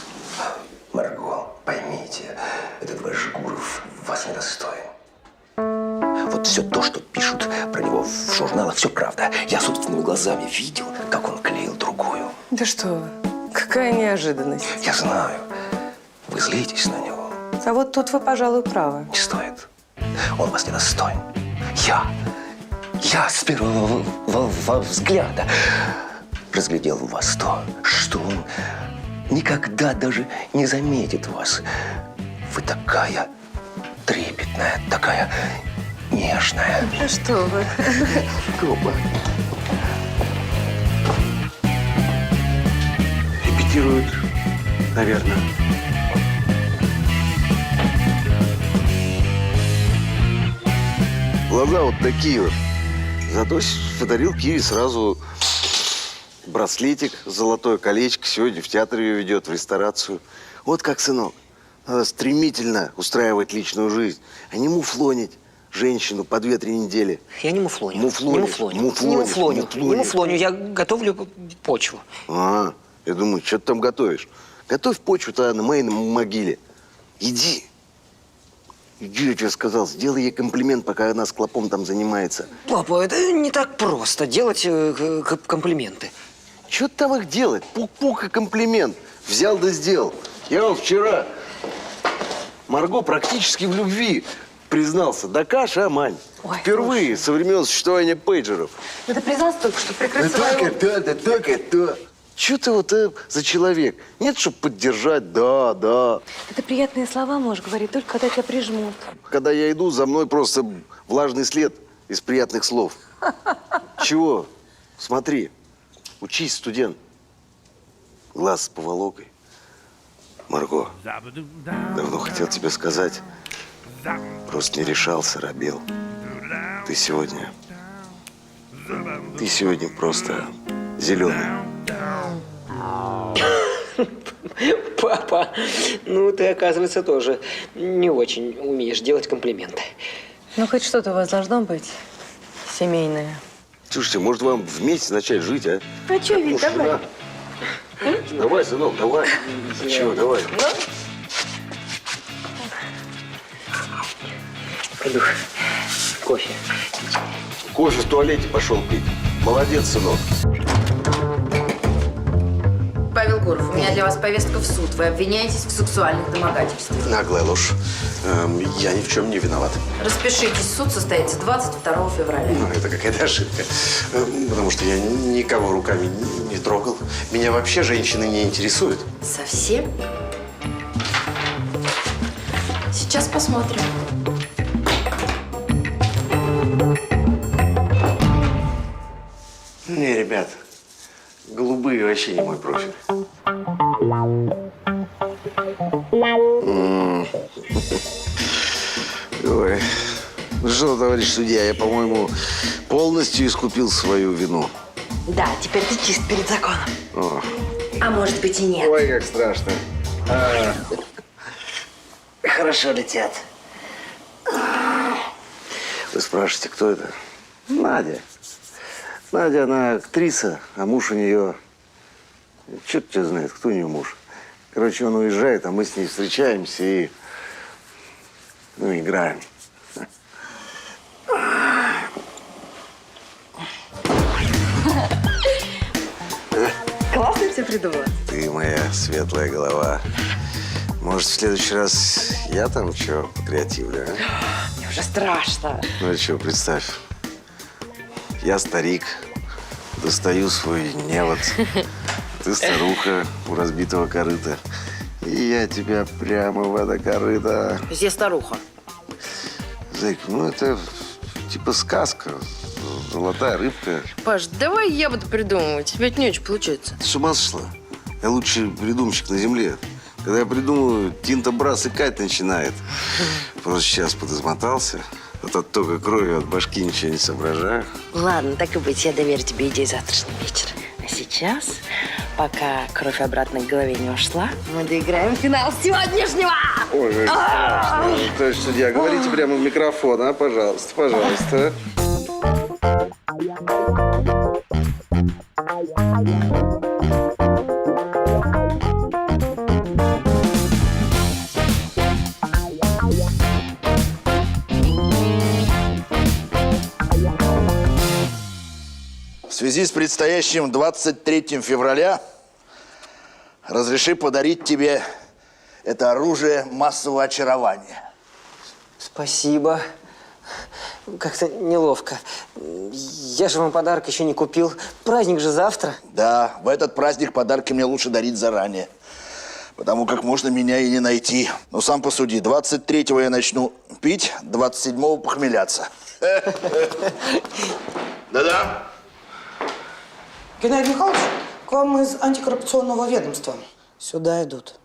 Марго, поймите, этот ваш Гуров вас не достоин. Вот все то, что пишут про него в журналах, все правда. Я собственными глазами видел, как он клеил другую. Да что вы, какая неожиданность. Я знаю. Вы злитесь на него. А вот тут вы, пожалуй, правы. Не стоит. Он вас не достоин. Я с первого взгляда разглядел в вас то, что он никогда даже не заметит вас. Вы такая трепетная, такая нежная. Ну что вы. Коба. Репетируют, наверное. Глаза вот такие вот. Зато подарил Кире сразу браслетик, золотое колечко. Сегодня в театр ее ведет, в ресторацию. Вот как, сынок. Надо стремительно устраивать личную жизнь, а не муфлонить женщину по 2-3 недели. Я не муфлоню. Муфлонишь. Не муфлоню. Не муфлоню. Не муфлоню. Я готовлю почву. А, я думаю, что ты там готовишь? Готовь почву-то на моей могиле. Иди. Иди, я тебе сказал, сделай ей комплимент, пока она с клопом там занимается. Папа, это не так просто, делать комплименты. Что там их делать? Пук-пук и комплимент. Взял да сделал. Я вот вчера Марго практически в любви признался. Да каша, а, Мань? Ой, впервые со времен существования пейджеров. Ну ты признался только что, прикрыть Да свою... только то. Че ты вот за человек? Нет, чтобы поддержать, да. Это приятные слова можешь говорить, только когда тебя прижмут. Когда я иду, за мной просто влажный след из приятных слов. Чего? Смотри, учись, студент. Глаз с поволокой. Марго, давно хотел тебе сказать, просто не решался, робел. Ты сегодня просто зеленый. Папа, ну ты, оказывается, тоже не очень умеешь делать комплименты. Ну хоть что-то у вас должно быть семейное. Слушайте, может вам вместе начать жить, а? А что, Вить, давай. Давай, сынок, давай. Чего, давай. Пойду кофе. Кофе в туалете пошел пить. Молодец, сынок. Павел Гуров, у меня для вас повестка в суд. Вы обвиняетесь в сексуальных домогательствах. Наглая ложь. Я ни в чем не виноват. Распишитесь, суд состоится 22 февраля. Ну, это какая-то ошибка. Потому что я никого руками не трогал. Меня вообще женщины не интересуют. Совсем? Сейчас посмотрим. Не, ребят, голубые вообще не мой профиль. Ой. Ну что, товарищ судья, я, по-моему, полностью искупил свою вину. Да, теперь ты чист перед законом. О. А может быть и нет. Ой, как страшно. Хорошо летят. Вы спрашиваете, кто это? Надя. Надя, она актриса, а муж у нее... Черт тебя знает, кто у нее муж. Короче, он уезжает, а мы с ней встречаемся и... Ну, играем. Классно все придумала. Ты моя светлая голова. Может, в следующий раз я там что покреативлю, а? Мне уже страшно. Ну и что, представь. Я старик, достаю свой невод. Ты старуха у разбитого корыта. И я тебя прямо в это корыто. То есть я старуха? Зайка, ну это типа сказка. Золотая рыбка. Паш, давай я буду придумывать. Тебе это не очень получается. Ты с ума сошла? Я лучший придумщик на земле. Когда я придумываю, Тинто Брас икать начинает. Просто сейчас подизмотался. Вот от тока крови от башки ничего не соображаю. Ладно, так и быть, я доверю тебе идею завтрашнего вечера. А сейчас, пока кровь обратно к голове не ушла, мы доиграем финал сегодняшнего! Ой, как страшно. Товарищ судья, говорите прямо в микрофон, а? Пожалуйста, пожалуйста. В связи с предстоящим 23 февраля разреши подарить тебе это оружие массового очарования. Спасибо. как-то неловко. Я же вам подарок еще не купил. Праздник же завтра. Да, в этот праздник подарки мне лучше дарить заранее. Потому как можно меня и не найти. Но сам посуди, 23-го я начну пить, 27-го похмеляться. Да-да. Геннадий Михайлович, к вам из антикоррупционного ведомства. Сюда идут.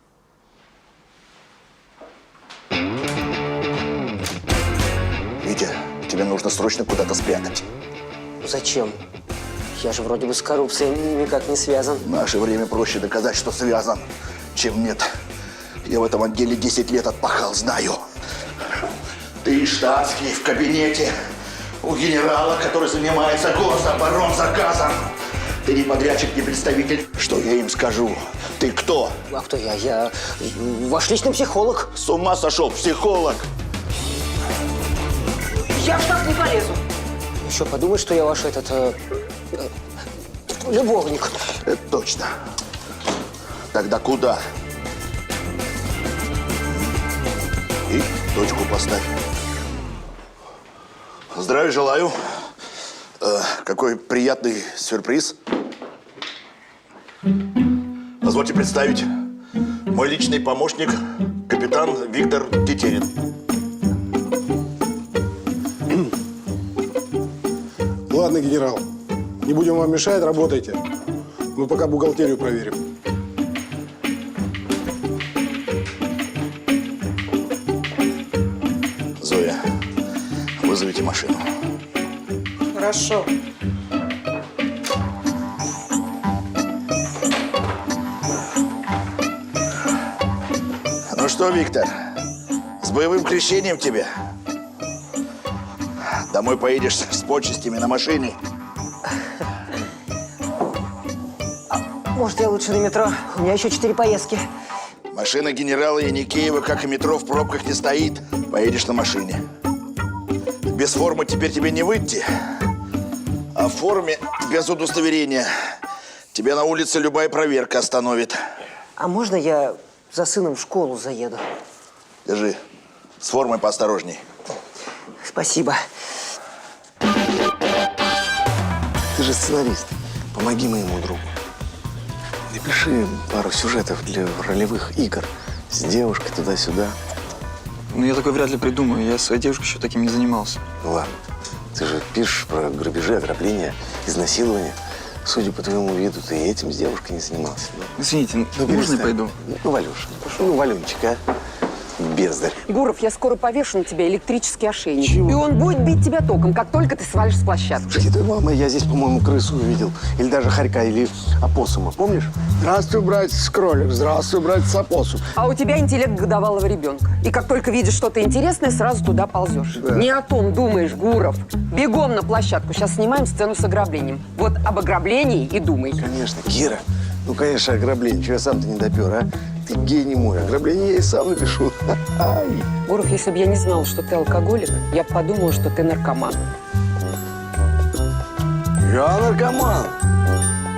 Витя, тебе нужно срочно куда-то спрятать. Зачем? Я же вроде бы с коррупцией никак не связан. В наше время проще доказать, что связан, чем нет. Я в этом отделе 10 лет отпахал, знаю. Ты штатский в кабинете у генерала, который занимается гособоронзаказом. Ты не подрядчик, не представитель. Что я им скажу? Ты кто? А кто я? Я ваш личный психолог. С ума сошел, психолог. Я в штаб не полезу. Еще подумай, что я ваш любовник. Это точно. Тогда куда? И точку поставь. Здравия желаю. Какой приятный сюрприз. Позвольте представить. Мой личный помощник, капитан Виктор Тетерин. Ладно, генерал, не будем вам мешать, работайте. Мы пока бухгалтерию проверим. Зоя, вызовите машину. Хорошо. Ну что, Виктор, с боевым крещением тебя? Домой поедешь с почестями на машине. Может, я лучше на метро? У меня еще 4 поездки. Машина генерала Яникеева, как и метро, в пробках не стоит. Поедешь на машине. Без формы теперь тебе не выйти. А в форме без удостоверения тебя на улице любая проверка остановит. А можно я за сыном в школу заеду? Держи. С формой поосторожней. Спасибо. Ты же сценарист. Помоги моему другу. Напиши пару сюжетов для ролевых игр. С девушкой туда-сюда. Ну, я такой вряд ли придумаю. Я с своей девушкой еще таким не занимался. Ну ладно. Ты же пишешь про грабежи, ограбления, изнасилования. Судя по твоему виду, ты и этим с девушкой не занимался. Да? Извините, можно я пойду? Ну, Валюша, ну, Валюнчик, а? Бездарь. Гуров, я скоро повешу на тебя электрический ошейник. Чего? И он будет бить тебя током, как только ты свалишь с площадки. Слушайте, ты, мама, я здесь, по-моему, крысу увидел. Или даже хорька, или опоссума. Помнишь? Здравствуй, братец кролик. Здравствуй, братец опоссум. А у тебя интеллект годовалого ребенка. И как только видишь что-то интересное, сразу туда ползешь. Да. Не о том думаешь, Гуров. Бегом на площадку. Сейчас снимаем сцену с ограблением. Вот об ограблении и думай. Конечно, Кира. Ну, конечно, ограбление. Чего я сам-то не допер, а? Ты гений мой. Ограбление я и сам напишу. Гуров, если бы я не знала, что ты алкоголик, я бы подумала, что ты наркоман. Я наркоман.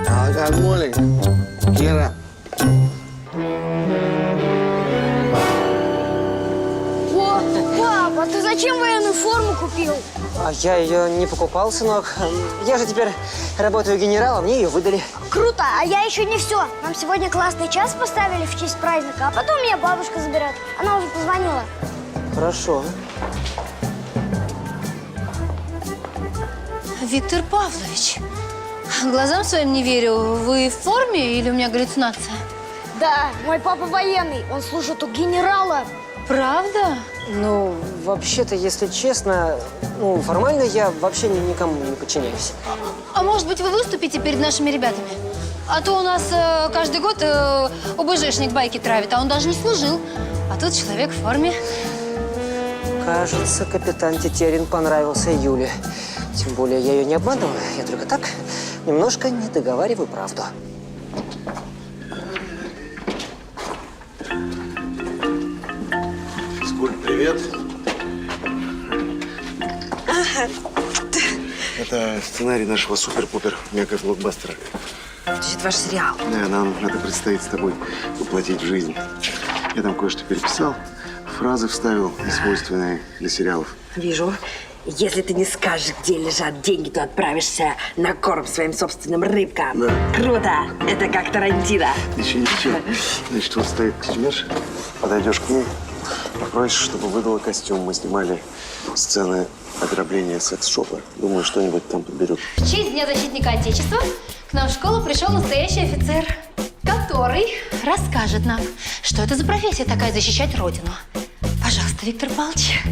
Алкоголик. Кира. О, папа, ты зачем военную форму купил? А я ее не покупал, сынок. Я же теперь работаю генералом, мне ее выдали. Круто, а я еще не все. Нам сегодня классный час поставили в честь праздника, а потом меня бабушка заберет. Она уже позвонила. Хорошо. Виктор Павлович, глазам своим не верю. Вы в форме или у меня галлюцинация? Да, мой папа военный, он служит у генерала. Правда? Ну, вообще-то, если честно, ну, формально я вообще никому не подчиняюсь. А может быть, вы выступите перед нашими ребятами? А то у нас каждый год ОБЖшник байки травит, а он даже не служил. А тут человек в форме. Кажется, капитан Тетерин понравился Юле. Тем более я ее не обманываю, я только так немножко не договариваю правду. Скуль, привет. Это сценарий нашего супер-пупер мега-блокбастера. Значит, ваш сериал. Да, нам надо предстоит с тобой воплотить в жизнь. Я там кое-что переписал, фразы вставил, несвойственные для сериалов. Вижу. Если ты не скажешь, где лежат деньги, то отправишься на корм своим собственным рыбкам. Да. Круто! Это как Тарантино. Еще ничего. Значит, вот стоит костюмерша. Подойдешь к ней, попросишь, чтобы выдала костюм. Мы снимали сцены ограбления секс-шопа. Думаю, что-нибудь там подберет. В честь Дня защитника Отечества к нам в школу пришел настоящий офицер, который расскажет нам, что это за профессия такая — защищать Родину. Пожалуйста, Виктор Павлович.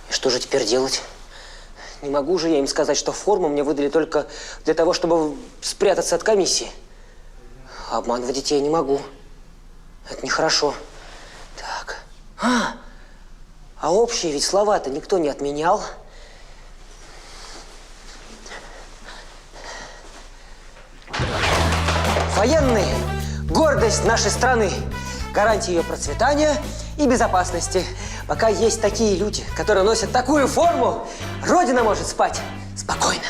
И что же теперь делать? Не могу же я им сказать, что форму мне выдали только для того, чтобы спрятаться от комиссии. Обманывать детей не могу. Это нехорошо. Так. А общие ведь слова-то никто не отменял. Военные – гордость нашей страны, гарантия ее процветания и безопасности. Пока есть такие люди, которые носят такую форму, Родина может спать спокойно.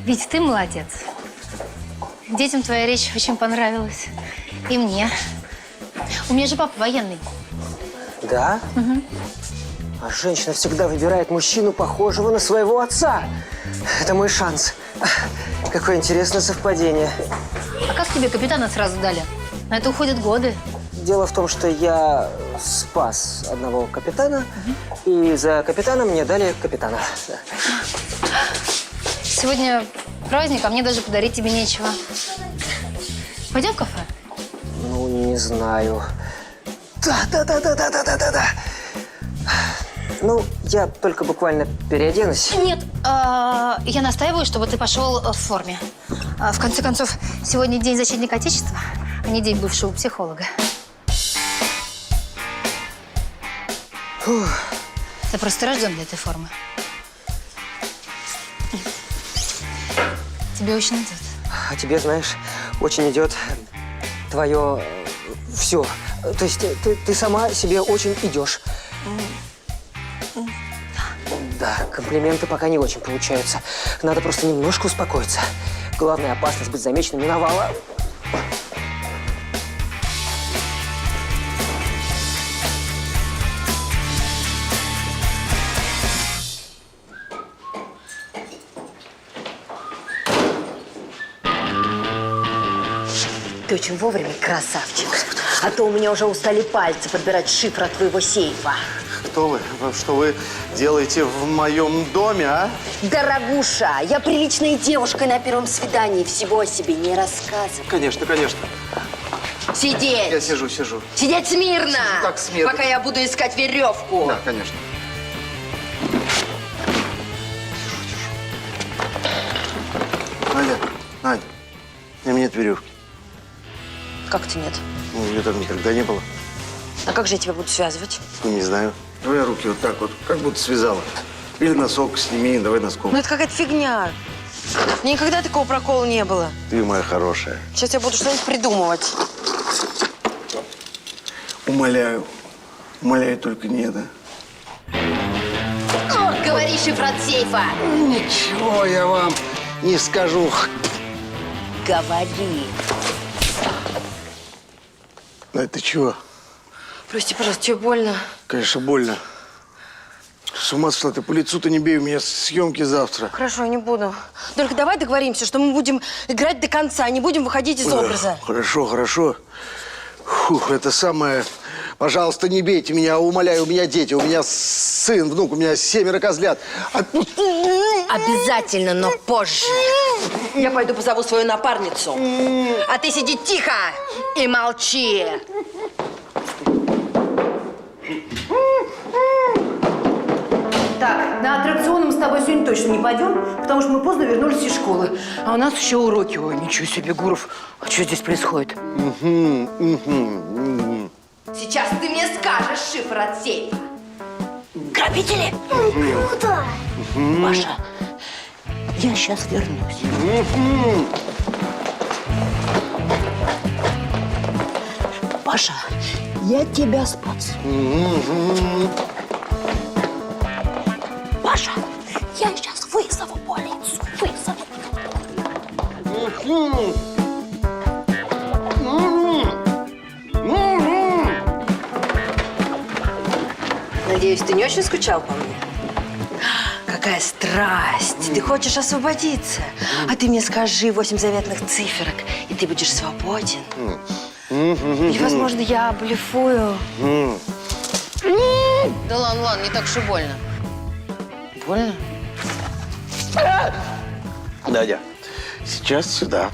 Вить, ты молодец. Детям твоя речь очень понравилась. И мне. У меня же папа военный. Да? Угу. А женщина всегда выбирает мужчину, похожего на своего отца. Это мой шанс. Какое интересное совпадение. А как тебе капитана сразу дали? На это уходят годы. Дело в том, что я спас одного капитана, и за капитана мне дали капитана. Сегодня праздник, а мне даже подарить тебе нечего. Пойдем в кафе? Ну, не знаю. Да. Ну, я только буквально переоденусь. Нет, я настаиваю, чтобы ты пошел в форме. В конце концов, сегодня День защитника Отечества, а не день бывшего психолога. Фух. Ты просто рожден для этой формы. Тебе очень идет. А тебе, знаешь, очень идет твое все. То есть ты сама себе очень идешь. Да, комплименты пока не очень получаются. Надо просто немножко успокоиться. Главная опасность быть замеченным миновала. Ты очень вовремя, красавчик. А то у меня уже устали пальцы подбирать шифр от твоего сейфа. Кто вы? Что вы делаете в моем доме, а? Дорогуша, я приличная девушка на первом свидании. Всего о себе не рассказывай. Конечно. Сидеть! Я сижу. Сидеть смирно! Сижу так смирно. Пока я буду искать веревку. Да, конечно. Надя, у меня нет веревки. Как-то нет. Ну, ее там никогда не было. А как же я тебя буду связывать? Ну, не знаю. Давай руки вот так вот, как будто связала. Или носок сними, давай носком. Ну это какая-то фигня. Никогда такого прокола не было. Ты моя хорошая. Сейчас я буду что-нибудь придумывать. Умоляю, только не это. Говори шифр от сейфа. Ничего я вам не скажу. Говори. Надь, ты чего? Прости, пожалуйста, тебе больно? Конечно, больно. С ума сошла, ты по лицу-то не бей, у меня съемки завтра. Хорошо, не буду. Только давай договоримся, что мы будем играть до конца, не будем выходить из образа. Хорошо. Фух, это самое... Пожалуйста, не бейте меня, умоляю, у меня дети, у меня сын, внук, у меня 7 козлят. Обязательно, но позже. Я пойду позову свою напарницу. А ты сиди тихо и молчи. Так, на аттракцион мы с тобой сегодня точно не пойдем, потому что мы поздно вернулись из школы. А у нас еще уроки. Ой, ничего себе, Гуров. А что здесь происходит? Сейчас ты мне скажешь шифр от сейфа. Грабители! Круто! Маша, я сейчас вернусь. Паша, я тебя спасу. Паша, я сейчас вызову полицию. Надеюсь, ты не очень скучал по мне? Какая страсть! Ты хочешь освободиться. А ты мне скажи 8 заветных циферок, и ты будешь свободен. Или, возможно, я блефую. Да ладно, не так уж и больно. Больно? Надя, сейчас сюда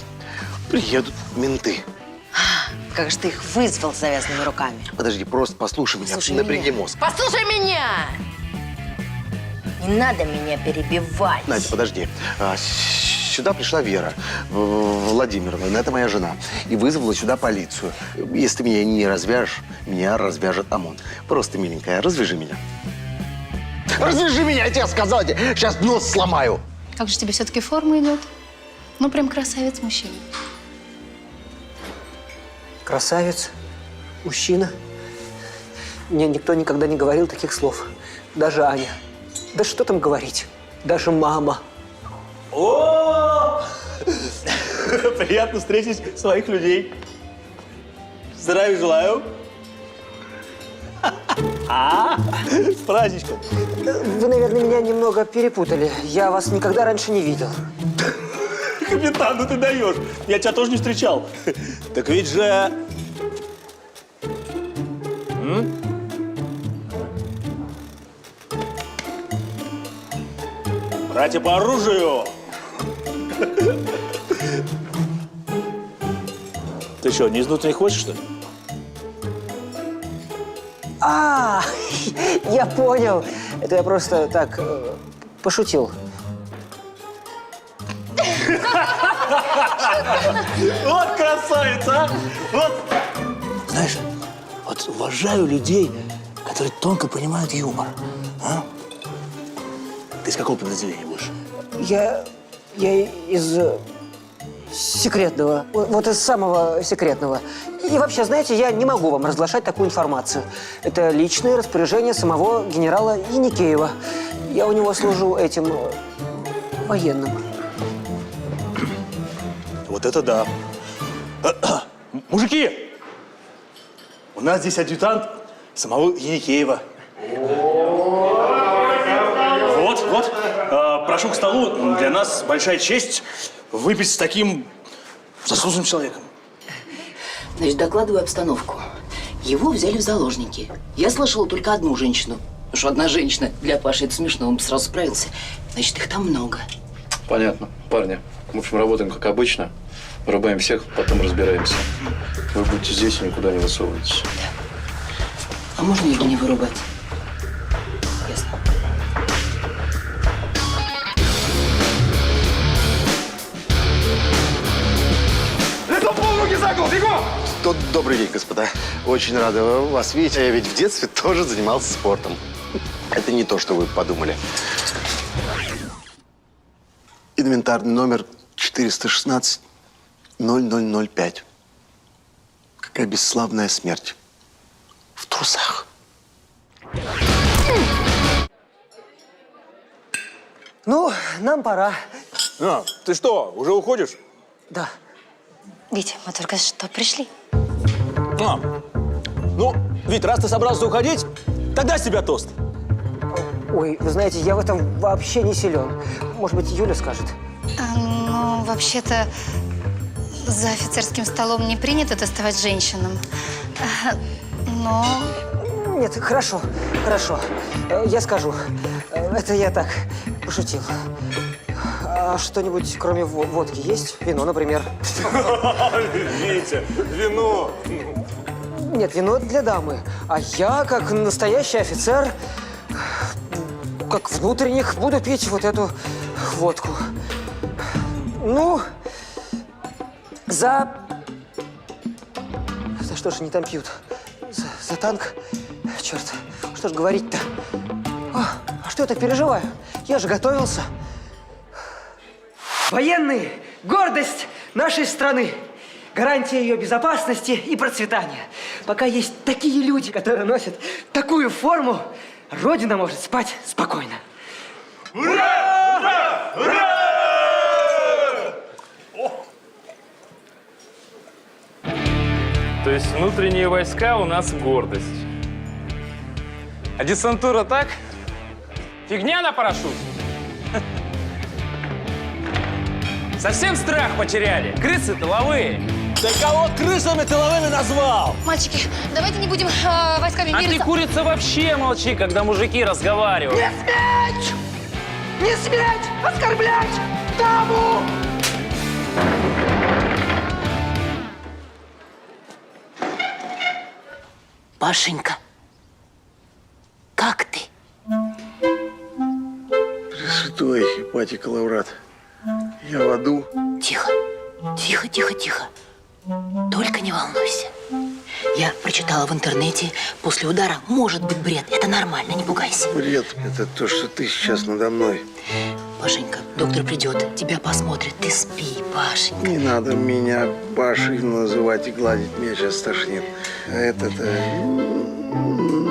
приедут менты. Как же ты их вызвал с завязанными руками? Подожди, просто послушай меня, Слушай напряги меня. мозг. Послушай меня! Не надо меня перебивать. Надя, подожди. Сюда пришла Вера Владимировна, это моя жена, и вызвала сюда полицию. Если ты меня не развяжешь, меня развяжет ОМОН. Просто, миленькая, развяжи меня. Развяжи меня, я тебе сказал, я сейчас нос сломаю. Как же тебе все-таки форма идет? Ну, прям красавец-мужчина. Красавец, мужчина. Мне никто никогда не говорил таких слов. Даже Аня. Да что там говорить? Даже мама. О! Приятно встретить своих людей. Здравия желаю. С праздничком. Вы, наверное, меня немного перепутали. Я вас никогда раньше не видел. Капитан, ну ты даешь. Я тебя тоже не встречал. Так ведь же... Братья по оружию! Ты что, не из внутренних хочешь, что ли? Я понял. Это я просто так пошутил. Вот красавица, а! Вот! Знаешь, вот уважаю людей, которые тонко понимают юмор. А? Ты из какого подразделения будешь? Я из секретного. Вот из самого секретного. И вообще, знаете, я не могу вам разглашать такую информацию. Это личное распоряжение самого генерала Еникеева. Я у него служу этим военным. Вот это да. Мужики! У нас здесь адъютант самого Еникеева. Вот. Прошу к столу. Для нас большая честь выпить с таким заслуженным человеком. Значит, докладываю обстановку. Его взяли в заложники. Я слышала только одну женщину. Потому что одна женщина для Паши это смешно, он бы сразу справился. Значит, их там много. Понятно. Парни, в общем, работаем как обычно. Вырубаем всех, потом разбираемся. Вы будете здесь и никуда не высовываетесь. А можно его не вырубать? Ясно. Добрый день, господа. Очень рада вас видеть. Я ведь в детстве тоже занимался спортом. Это не то, что вы подумали. Инвентарный номер 416-0005. Какая бесславная смерть. В трусах. Ну, нам пора. Ты что, уже уходишь? Да. Витя, мы только что пришли. Ну, Вить, раз ты собрался уходить, тогда с тебя тост. Ой, вы знаете, я в этом вообще не силен. Может быть, Юля скажет? Ну, вообще-то, за офицерским столом не принято доставать женщинам. Но... Нет, хорошо. Я скажу. Это я так пошутил. А что-нибудь, кроме водки, есть? Вино, например. Витя, вино. Нет, вино для дамы. А я, как настоящий офицер, как внутренних, буду пить вот эту водку. Ну, за что же они там пьют? За танк? Черт, что ж говорить-то? А что я так переживаю? Я же готовился. Военные – гордость нашей страны. Гарантия ее безопасности и процветания. Пока есть такие люди, которые носят такую форму, Родина может спать спокойно. Ура! Ура! Ура! То есть внутренние войска у нас гордость. А десантура так? Фигня на парашюте? Совсем страх потеряли? Крысы тыловые. Да кого крысами тыловыми назвал? Мальчики, давайте не будем войсками А мириться. ты, курица, вообще молчи, когда мужики разговаривают. Не сметь! Не сметь оскорблять даму! Пашенька, как ты? Пресвятой Ипатий Лаврат, я в аду. Тихо, тихо, тихо, тихо. Только не волнуйся. Я прочитала в интернете, после удара может быть бред. Это нормально, не пугайся. Бред – это то, что ты сейчас надо мной. Пашенька, доктор придет, тебя посмотрит. Ты спи, Пашенька. Не надо меня Пашей называть и гладить, меня сейчас тошнит. А это-то…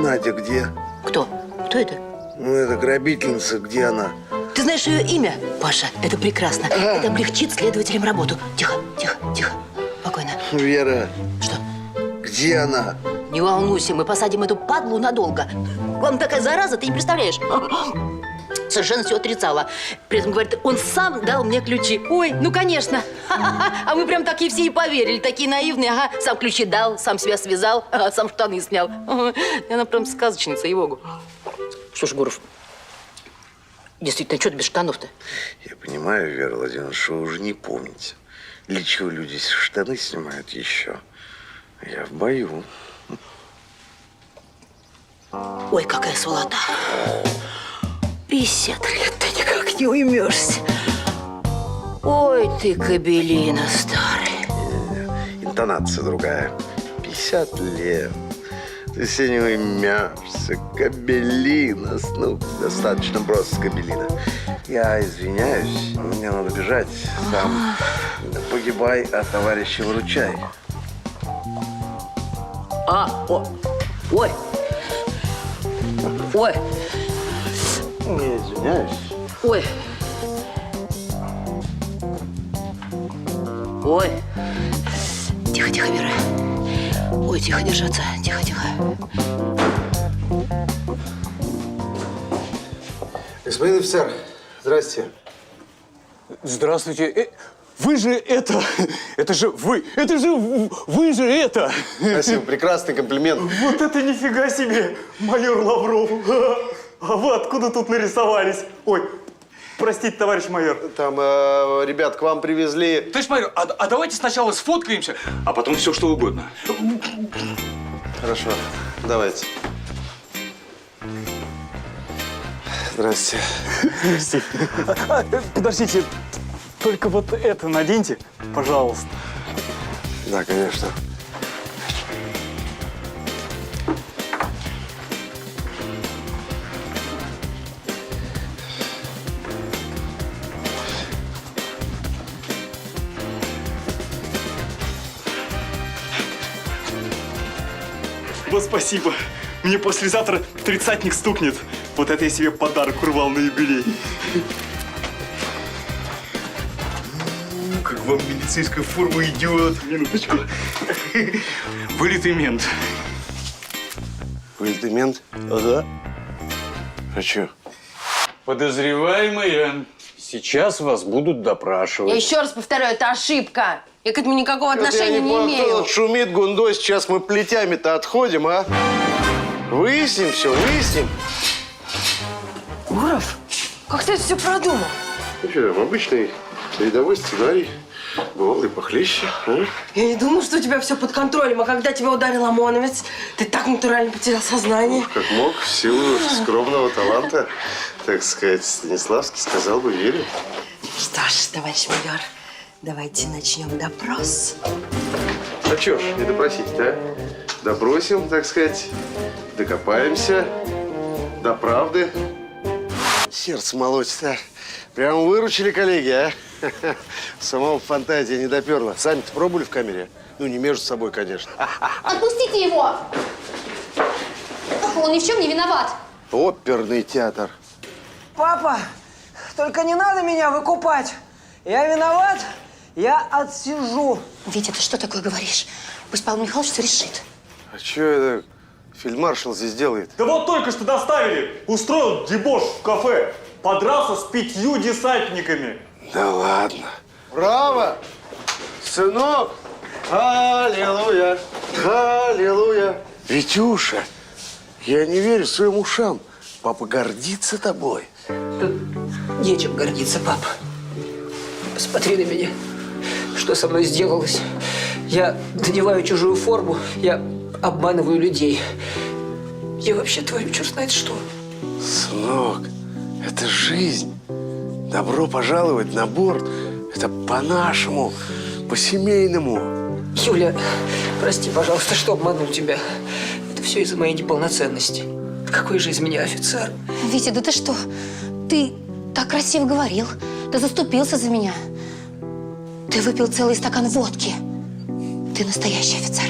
Надя где? Кто? Кто это? Ну, это грабительница, где она? Ты знаешь ее имя? Паша, это прекрасно. Это облегчит следователям работу. Тихо, тихо, тихо. Спокойно. Вера. Что? Где она? Не волнуйся, мы посадим эту падлу надолго. Главное, такая зараза, ты не представляешь. Совершенно все отрицала. При этом говорит, он сам дал мне ключи. Ой, ну конечно. А мы прям такие все и поверили, такие наивные. Ага, сам ключи дал, сам себя связал, сам штаны снял. Она прям сказочница, ей-богу. Слушай, Гуров, действительно, что ты без штанов-то? Я понимаю, Вера Владимировна, что вы уже не помните. Для чего люди штаны снимают еще? Я в бою. Ой, какая сволота. 50 лет ты никак не уймешься. Ой, ты кобелина старый. Интонация другая. 50 лет. Ты все не уймешься. Кобелина. Ну, достаточно просто кобелина. Я извиняюсь, мне надо бежать. Сам погибай, а товарища выручай. Ой. Ой. Не извиняюсь. Ой. Ой. Тихо, тихо, Вера. Ой, тихо держаться. Тихо, тихо. Господин офицер, здрасте. Здравствуйте. Вы же это же вы же это. Спасибо, прекрасный комплимент. Вот это нифига себе, майор Лавров. А вы откуда тут нарисовались? Ой, простите, товарищ майор. Там ребят к вам привезли. Товарищ майор, а давайте сначала сфоткаемся, а потом все что угодно. Хорошо, давайте. Здрасте. Здрасте. Подождите, только вот это наденьте, пожалуйста. Да, конечно. Вот спасибо. Мне послезавтра 30-ник стукнет. Вот это я себе подарок урвал на юбилей. Как вам милицейская форма идет? Минуточку. Вылитый мент. Вылитый мент? Ага. А чё? Подозреваемые, сейчас вас будут допрашивать. Я еще раз повторяю, это ошибка. Я к этому никакого отношения не имею. Вот шумит гундой, сейчас мы плетями-то отходим, а? Выясним все, выясним. Гуров, как ты это все продумал? Ну что, обычный рядовой сценарий. Бывал и похлеще. А? Я не думал, что у тебя все под контролем, а когда тебя ударил ОМОНовец, ты так натурально потерял сознание. Как мог, в силу скромного таланта, так сказать, Станиславский сказал бы, верю. Что ж, товарищ майор, давайте начнем допрос. А чё ж не допросить-то, а? Допросим, так сказать, докопаемся до правды. Сердце молотит, а? Прямо выручили, коллеги, а? Самого фантазия не доперла. Сами-то пробовали в камере? Ну, не между собой, конечно. Отпустите его! Он ни в чем не виноват. Оперный театр. Папа, только не надо меня выкупать. Я виноват, я отсижу. Витя, ты что такое говоришь? Пусть Павел Михайлович все решит. А чё это Фельдмаршал здесь делает? Да вот только что доставили. Устроил дебош в кафе. Подрался с 5 десантниками. Да ладно. Браво! Сынок! Аллилуйя! Аллилуйя! Витюша, я не верю своим ушам. Папа гордится тобой. Нечем гордиться, папа. Посмотри на меня. Что со мной сделалось? Я надеваю чужую форму, я обманываю людей. Я вообще творю черт знает что. Сынок, это жизнь. Добро пожаловать на борт. Это по-нашему, по-семейному. Юля, прости, пожалуйста, что обманул тебя. Это все из-за моей неполноценности. Какой же из меня офицер? Витя, да ты что? Ты так красиво говорил. Ты заступился за меня. Ты выпил целый стакан водки. Ты настоящий офицер.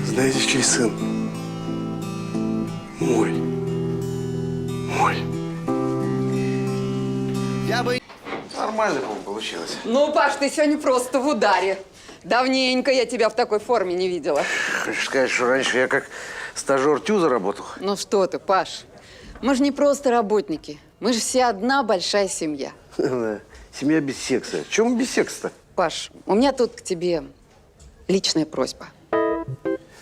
Знаете, чей сын? Мой. Мой. Я бы... Нормально, по-моему, получилось. Ну, Паш, ты сегодня просто в ударе. Давненько я тебя в такой форме не видела. Хочешь сказать, что раньше я как стажер ТЮЗа работал? Ну что ты, Паш, мы же не просто работники. Мы же все одна большая семья. Семья без секса. Чему без секса-то? Паш, у меня тут к тебе личная просьба.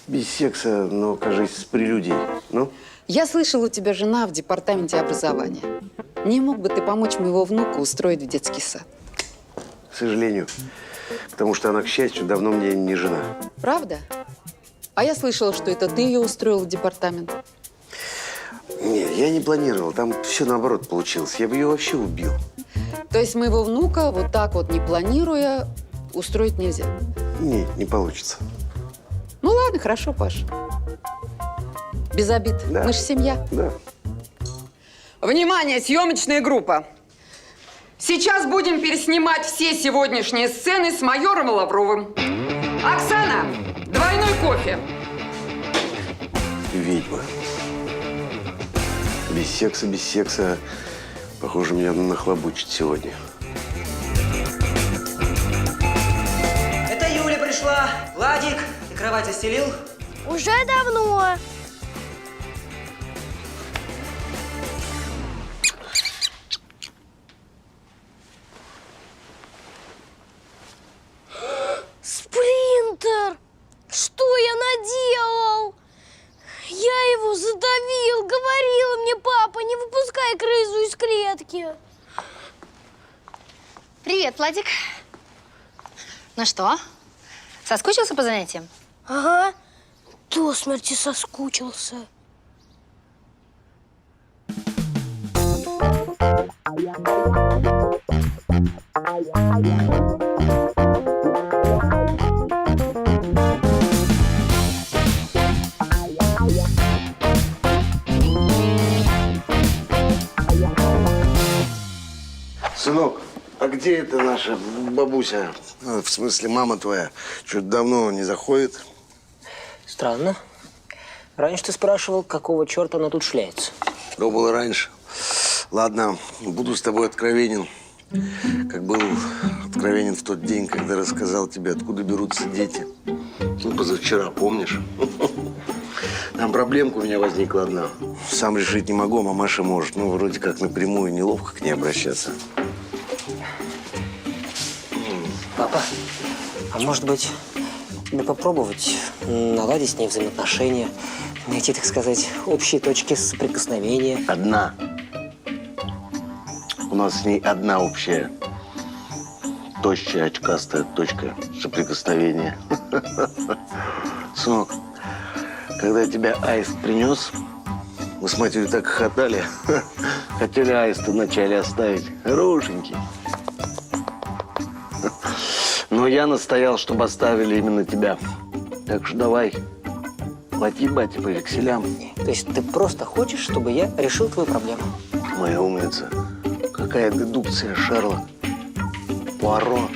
Без секса, но, кажется, с прелюдией. Ну? Я слышала, у тебя жена в департаменте образования. Не мог бы ты помочь моего внука устроить в детский сад? К сожалению. Потому что она, к счастью, давно мне не жена. Правда? А я слышала, что это ты ее устроил в департамент. Не, я не планировал. Там все наоборот получилось. Я бы ее вообще убил. То есть моего внука вот так вот, не планируя, устроить нельзя? Не получится. Ну ладно, хорошо, Паш. Без обид. Да. Мы же семья. Да. Внимание, съемочная группа. Сейчас будем переснимать все сегодняшние сцены с майором Лавровым. Оксана, двойной кофе. Ведьма. Без секса. Похоже, меня нахлобучит сегодня. Это Юля пришла. Владик, ты кровать застелил? Уже давно. Спринтер! Что я наделал? Я его задавил. Говорила мне папа, не выпускай крысу из клетки. Привет, Владик. Ну что, соскучился по занятиям? Ага, до смерти соскучился. Сынок, а где это наша бабуся? В смысле, мама твоя? Что-то давно не заходит. Странно. Раньше ты спрашивал, какого черта она тут шляется. То было раньше. Ладно, буду с тобой откровенен. Как был откровенен в тот день, когда рассказал тебе, откуда берутся дети. Ну, позавчера, помнишь? Там проблемка у меня возникла одна. Сам решить не могу, а мамаша может. Ну, вроде как напрямую неловко к ней обращаться. Папа, а может быть, тебе попробовать наладить с ней взаимоотношения, найти, так сказать, общие точки соприкосновения? Одна. У нас с ней одна общая, тощая, очкастая точка соприкосновения. Сынок, когда тебя аист принес, мы с матерью так хохотали. Хотели аиста вначале оставить. Хорошенький. Но я настоял, чтобы оставили именно тебя. Так что давай, плати бате по векселям. То есть ты просто хочешь, чтобы я решил твою проблему? Моя умница. Какая дедукция, Шерлок. Пуаро.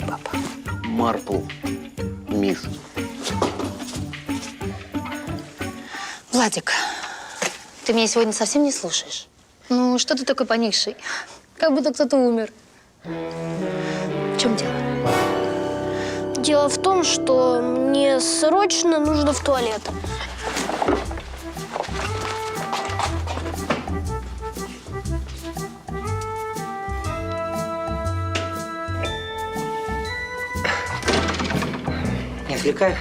Папа. Марпл. Мисс. Владик, ты меня сегодня совсем не слушаешь? Ну, что ты такой поникший? Как будто кто-то умер. В чем дело? Дело в том, что мне срочно нужно в туалет. Не отвлекаю?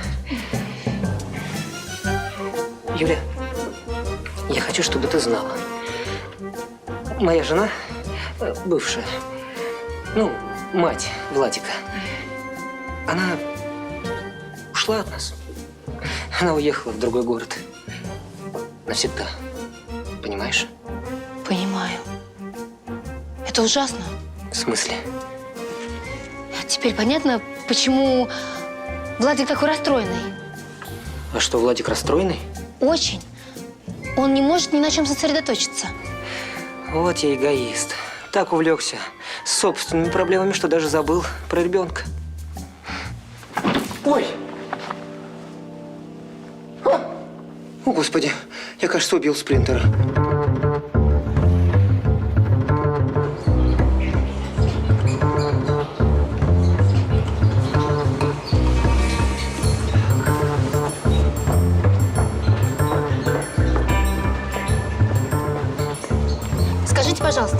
Юля, я хочу, чтобы ты знала. Моя жена, бывшая, ну, мать Владика, она ушла от нас. Она уехала в другой город. Навсегда. Понимаешь? Понимаю. Это ужасно. В смысле? Теперь понятно, почему Владик такой расстроенный. А что, Владик расстроенный? Очень. Он не может ни на чем сосредоточиться. Вот я эгоист. Так увлекся собственными проблемами, что даже забыл про ребенка. Ой! О, Господи, я, кажется, убил спринтера. Скажите, пожалуйста,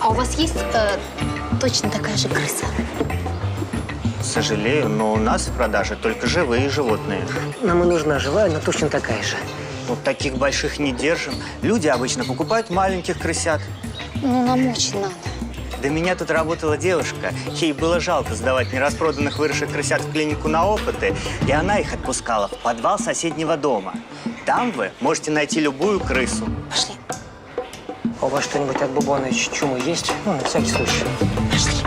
а у вас есть точно такая же крыса? Сожалею, но у нас в продаже только живые животные. Нам и нужна живая, но точно такая же. Вот таких больших не держим. Люди обычно покупают маленьких крысят. Ну, нам очень надо. До меня тут работала девушка. Ей было жалко сдавать нераспроданных выросших крысят в клинику на опыты, и она их отпускала в подвал соседнего дома. Там вы можете найти любую крысу. Пошли. А у вас что-нибудь от бубоновича чумы есть? Ну, на всякий случай. Пошли.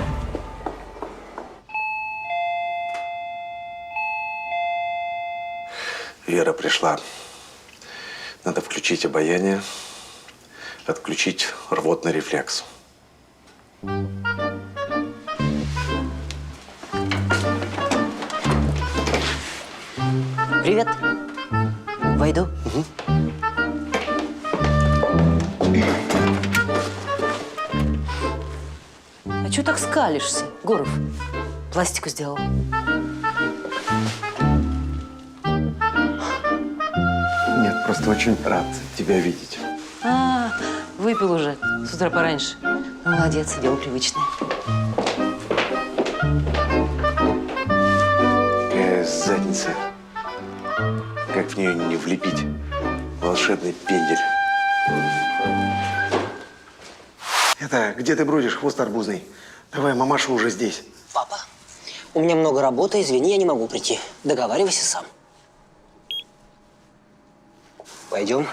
Вера пришла. Надо включить обаяние, отключить рвотный рефлекс. Привет. Войду? Угу. А чё так скалишься, Гуров? Пластику сделал. Нет, просто очень рад тебя видеть. А, выпил уже с утра пораньше. Ну, молодец, дело привычное. Задница. Как в нее не влепить волшебный пендель? Это, где ты бродишь, хвост арбузный? Давай, мамаша уже здесь. Папа, у меня много работы, извини, я не могу прийти. Договаривайся сам. Пойдем.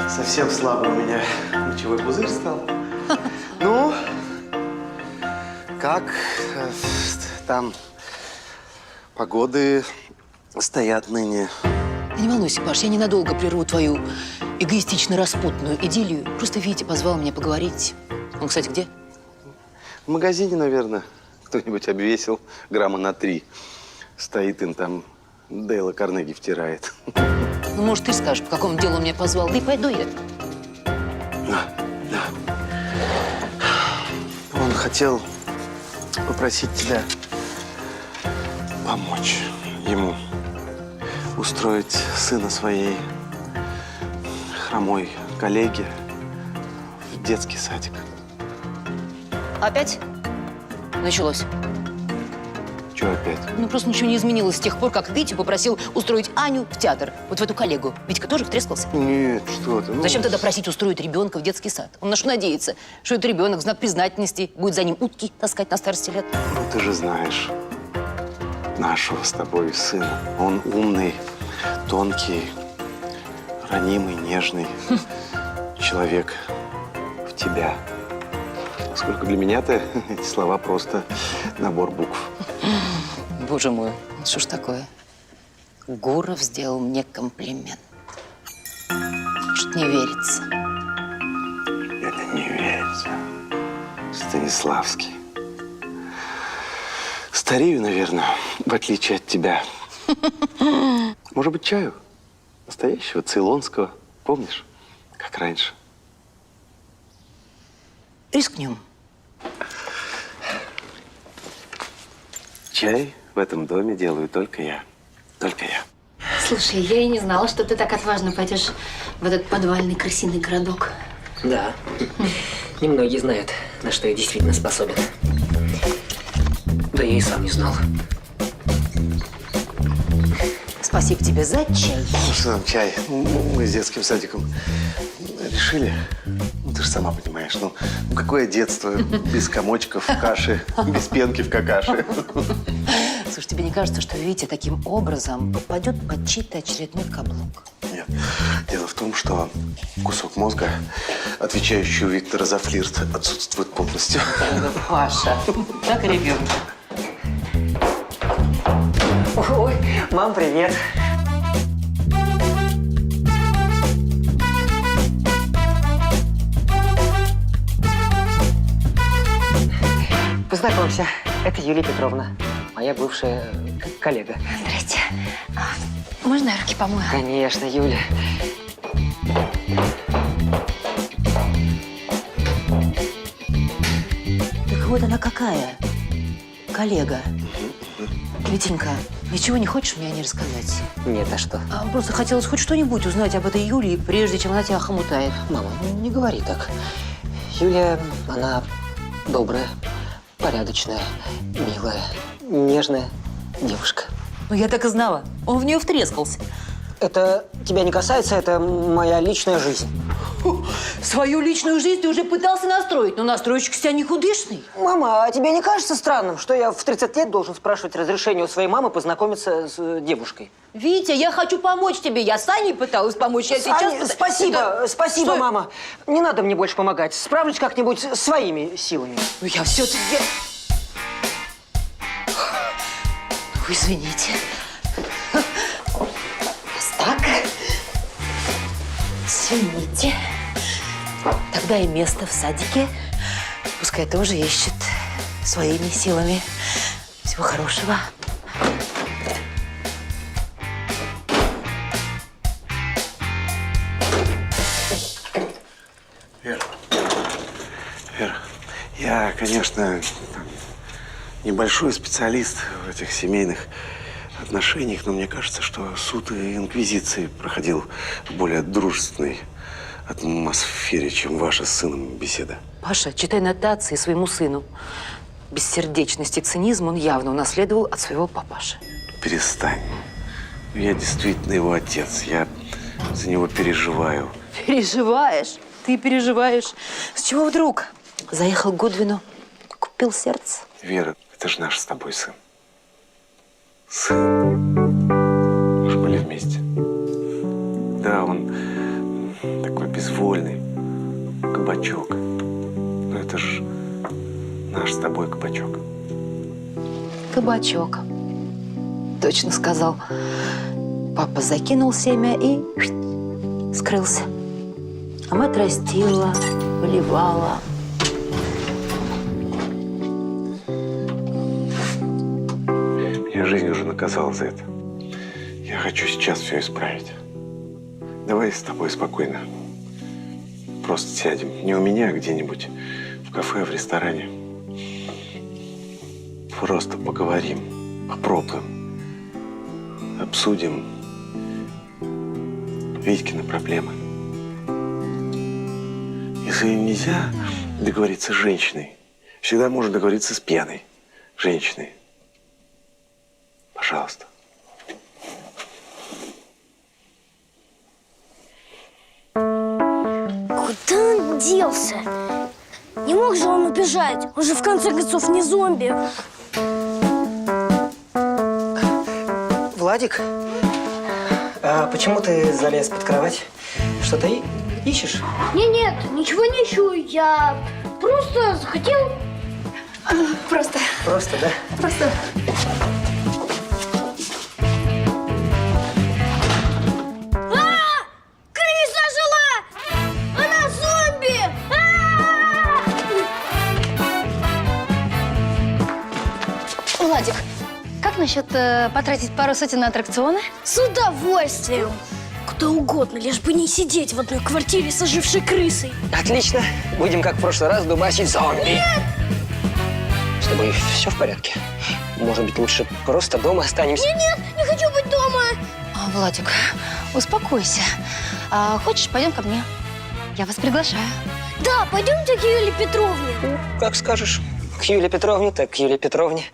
Совсем слабо у меня мочевой пузырь стал. Ну, как там погоды стоят ныне? Не волнуйся, Паш, я ненадолго прерву твою эгоистично-распутную идиллию. Просто Витя позвал меня поговорить. Он, кстати, где? В магазине, наверное, кто-нибудь обвесил грамма на 3. Стоит им там, Дейла Карнеги втирает. Ну, может, ты скажешь, по какому делу он меня позвал. Да и пойду я. Да. Он хотел попросить тебя помочь ему устроить сына своей хромой коллеги в детский садик. Опять? Началось. Чего опять? Ну, просто ничего не изменилось с тех пор, как Витя попросил устроить Аню в театр. Вот в эту коллегу. Витька тоже втрескался? Нет, что ты. Ну... Зачем тогда просить устроить ребенка в детский сад? Он на что надеется? Что этот ребенок в знак признательности будет за ним утки таскать на старости лет? Ну, ты же знаешь нашего с тобой сына. Он умный, тонкий, ранимый, нежный человек в тебя. Поскольку для меня-то эти слова просто набор букв. Боже мой, что ж такое? Гуров сделал мне комплимент. Что-то не верится. Это не верится. Станиславский. Старею, наверное, в отличие от тебя. Может быть, чаю? Настоящего, цейлонского. Помнишь? Как раньше. Рискнем. Чай в этом доме делаю только я. Только я. Слушай, я и не знала, что ты так отважно пойдешь в этот подвальный крысиный городок. Да. Немногие знают, на что я действительно способен. Да я и сам не знал. Спасибо тебе за чай. Ну что там чай? Мы с детским садиком решили. Ну, ты же сама понимаешь, ну какое детство без комочков в каше, без пенки в какаше. Слушай, тебе не кажется, что Витя таким образом попадет под чей-то очередной каблук? Нет. Дело в том, что кусок мозга, отвечающий у Виктора за флирт, отсутствует полностью. Паша, как ребенок. Ой, мам, привет. Познакомься, это Юлия Петровна, моя бывшая коллега. Здрасте. Можно я руки помою? Конечно, Юля. Так вот она какая? Коллега. Витенька, ничего не хочешь мне о ней рассказать? Нет, а что? Просто хотелось хоть что-нибудь узнать об этой Юлии, прежде чем она тебя хомутает. Мама, не говори так. Юлия, она добрая, порядочная, милая, нежная девушка. Ну, я так и знала. Он в нее втрескался. Это тебя не касается, это моя личная жизнь. Свою личную жизнь ты уже пытался настроить, но настройщик с тебя никудышный. Мама, а тебе не кажется странным, что я в 30 лет должен спрашивать разрешение у своей мамы познакомиться с девушкой? Витя, я хочу помочь тебе. Я с Аней пыталась помочь, я сейчас... Спасибо, спасибо, Что? мама. Не надо мне больше помогать. Справлюсь как-нибудь своими силами. Ну, я все-таки... Ну, извините. Так. Извините. Тогда и место в садике пускай тоже ищет своими силами. Всего хорошего. Вера, я, конечно, небольшой специалист в этих семейных отношениях, но мне кажется, что суд и инквизиции проходил в более дружественной атмосфере, чем ваша с сыном беседа. Паша, читай нотации своему сыну. Бессердечность и цинизм он явно унаследовал от своего папаши. Перестань. Я действительно его отец. Я за него переживаю. Переживаешь? Ты переживаешь? С чего вдруг? Заехал к Гудвину, купил сердце. Вера, это же наш с тобой сын. Сын. Мы же были вместе. Да, он такой безвольный. Кабачок. Но это же наш с тобой кабачок. Кабачок. Точно сказал. Папа закинул семя и скрылся. А мать растила, поливала. Меня жизнь уже наказала за это. Я хочу сейчас все исправить. Давай с тобой спокойно. Просто сядем. Не у меня, а где-нибудь. В кафе, в ресторане. Просто поговорим. Попробуем. Обсудим Витькины проблемы. Если нельзя договориться с женщиной, всегда можно договориться с пьяной женщиной. Пожалуйста. Куда он делся? Не мог же он убежать. Он же в конце концов не зомби. Владик, а почему ты залез под кровать? Что-то ищешь? Нет, ничего не ищу. Я просто захотел... Просто. Просто, да? Просто. Крыса жила! Она зомби! Владик, как насчет потратить пару сотен на аттракционы? С удовольствием. Куда угодно, лишь бы не сидеть в одной квартире с ожившей крысой. Отлично. Будем, как в прошлый раз, дубасить зомби. Нет! С тобой все в порядке? Может быть, лучше просто дома останемся? Нет, не хочу быть дома. Владик, успокойся. Хочешь, пойдем ко мне? Я вас приглашаю. Да, пойдемте к Юлии Петровне. Как скажешь. К Юлии Петровне, так к Юлии Петровне.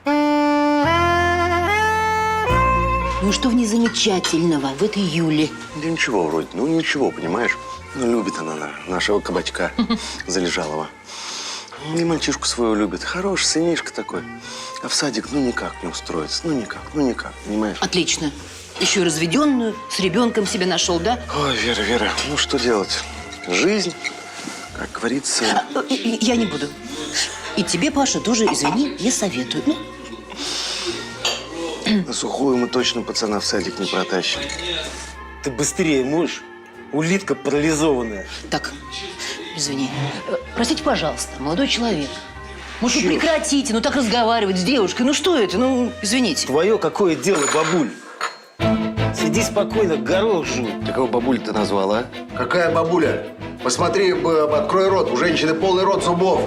Ну что в ней замечательного в этой Юле? Да ничего вроде, ну ничего, понимаешь? Ну, любит она нашего кабачка Залежалова. И мальчишку своего любит. Хороший сынишка такой. А в садик ну никак не устроится. Ну никак, понимаешь? Отлично. Еще и разведенную, с ребенком себе нашел, да? Ой, Вера, ну что делать? Жизнь, как говорится... Я не буду. И тебе, Паша, тоже, извини, не советую. Ну, на сухую мы точно пацана в садик не протащим. Ты быстрее можешь? Улитка парализованная. Так, извини. Простите, пожалуйста, молодой человек. Может, вы прекратите, ну так разговаривать с девушкой. Ну что это? Ну, извините. Твое какое дело, бабуль? Сиди спокойно, горох жуй. Ты кого бабуль ты назвал, а? Какая бабуля? Посмотри, открой рот. У женщины полный рот зубов.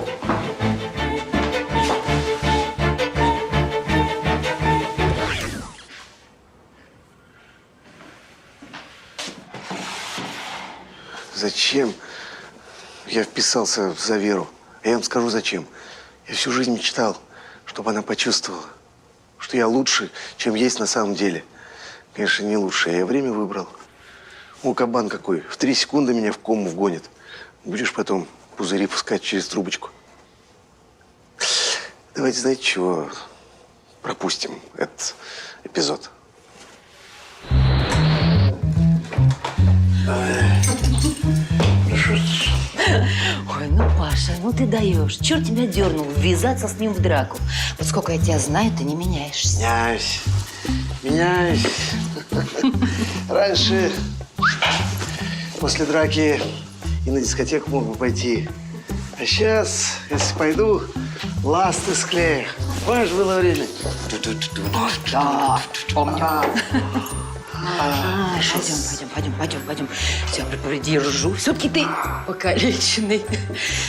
Зачем я вписался за Веру? Я вам скажу, зачем. Я всю жизнь мечтал, чтобы она почувствовала, что я лучше, чем есть на самом деле. Конечно, не лучше. Я время выбрал. О, кабан какой. В 3 секунды меня в кому вгонит. Будешь потом пузыри пускать через трубочку. Давайте, знаете чего? Пропустим этот эпизод. Ой, ну, Паша, ну ты даешь. Черт тебя дернул ввязаться с ним в драку. Вот сколько я тебя знаю, ты не меняешься. Меняюсь. Раньше, после драки, и на дискотеку мог бы пойти. А сейчас, если пойду, ласты склею. Помнишь, было время? Да, помню. Пойдем. Все, придержу. Все-таки ты покалеченный.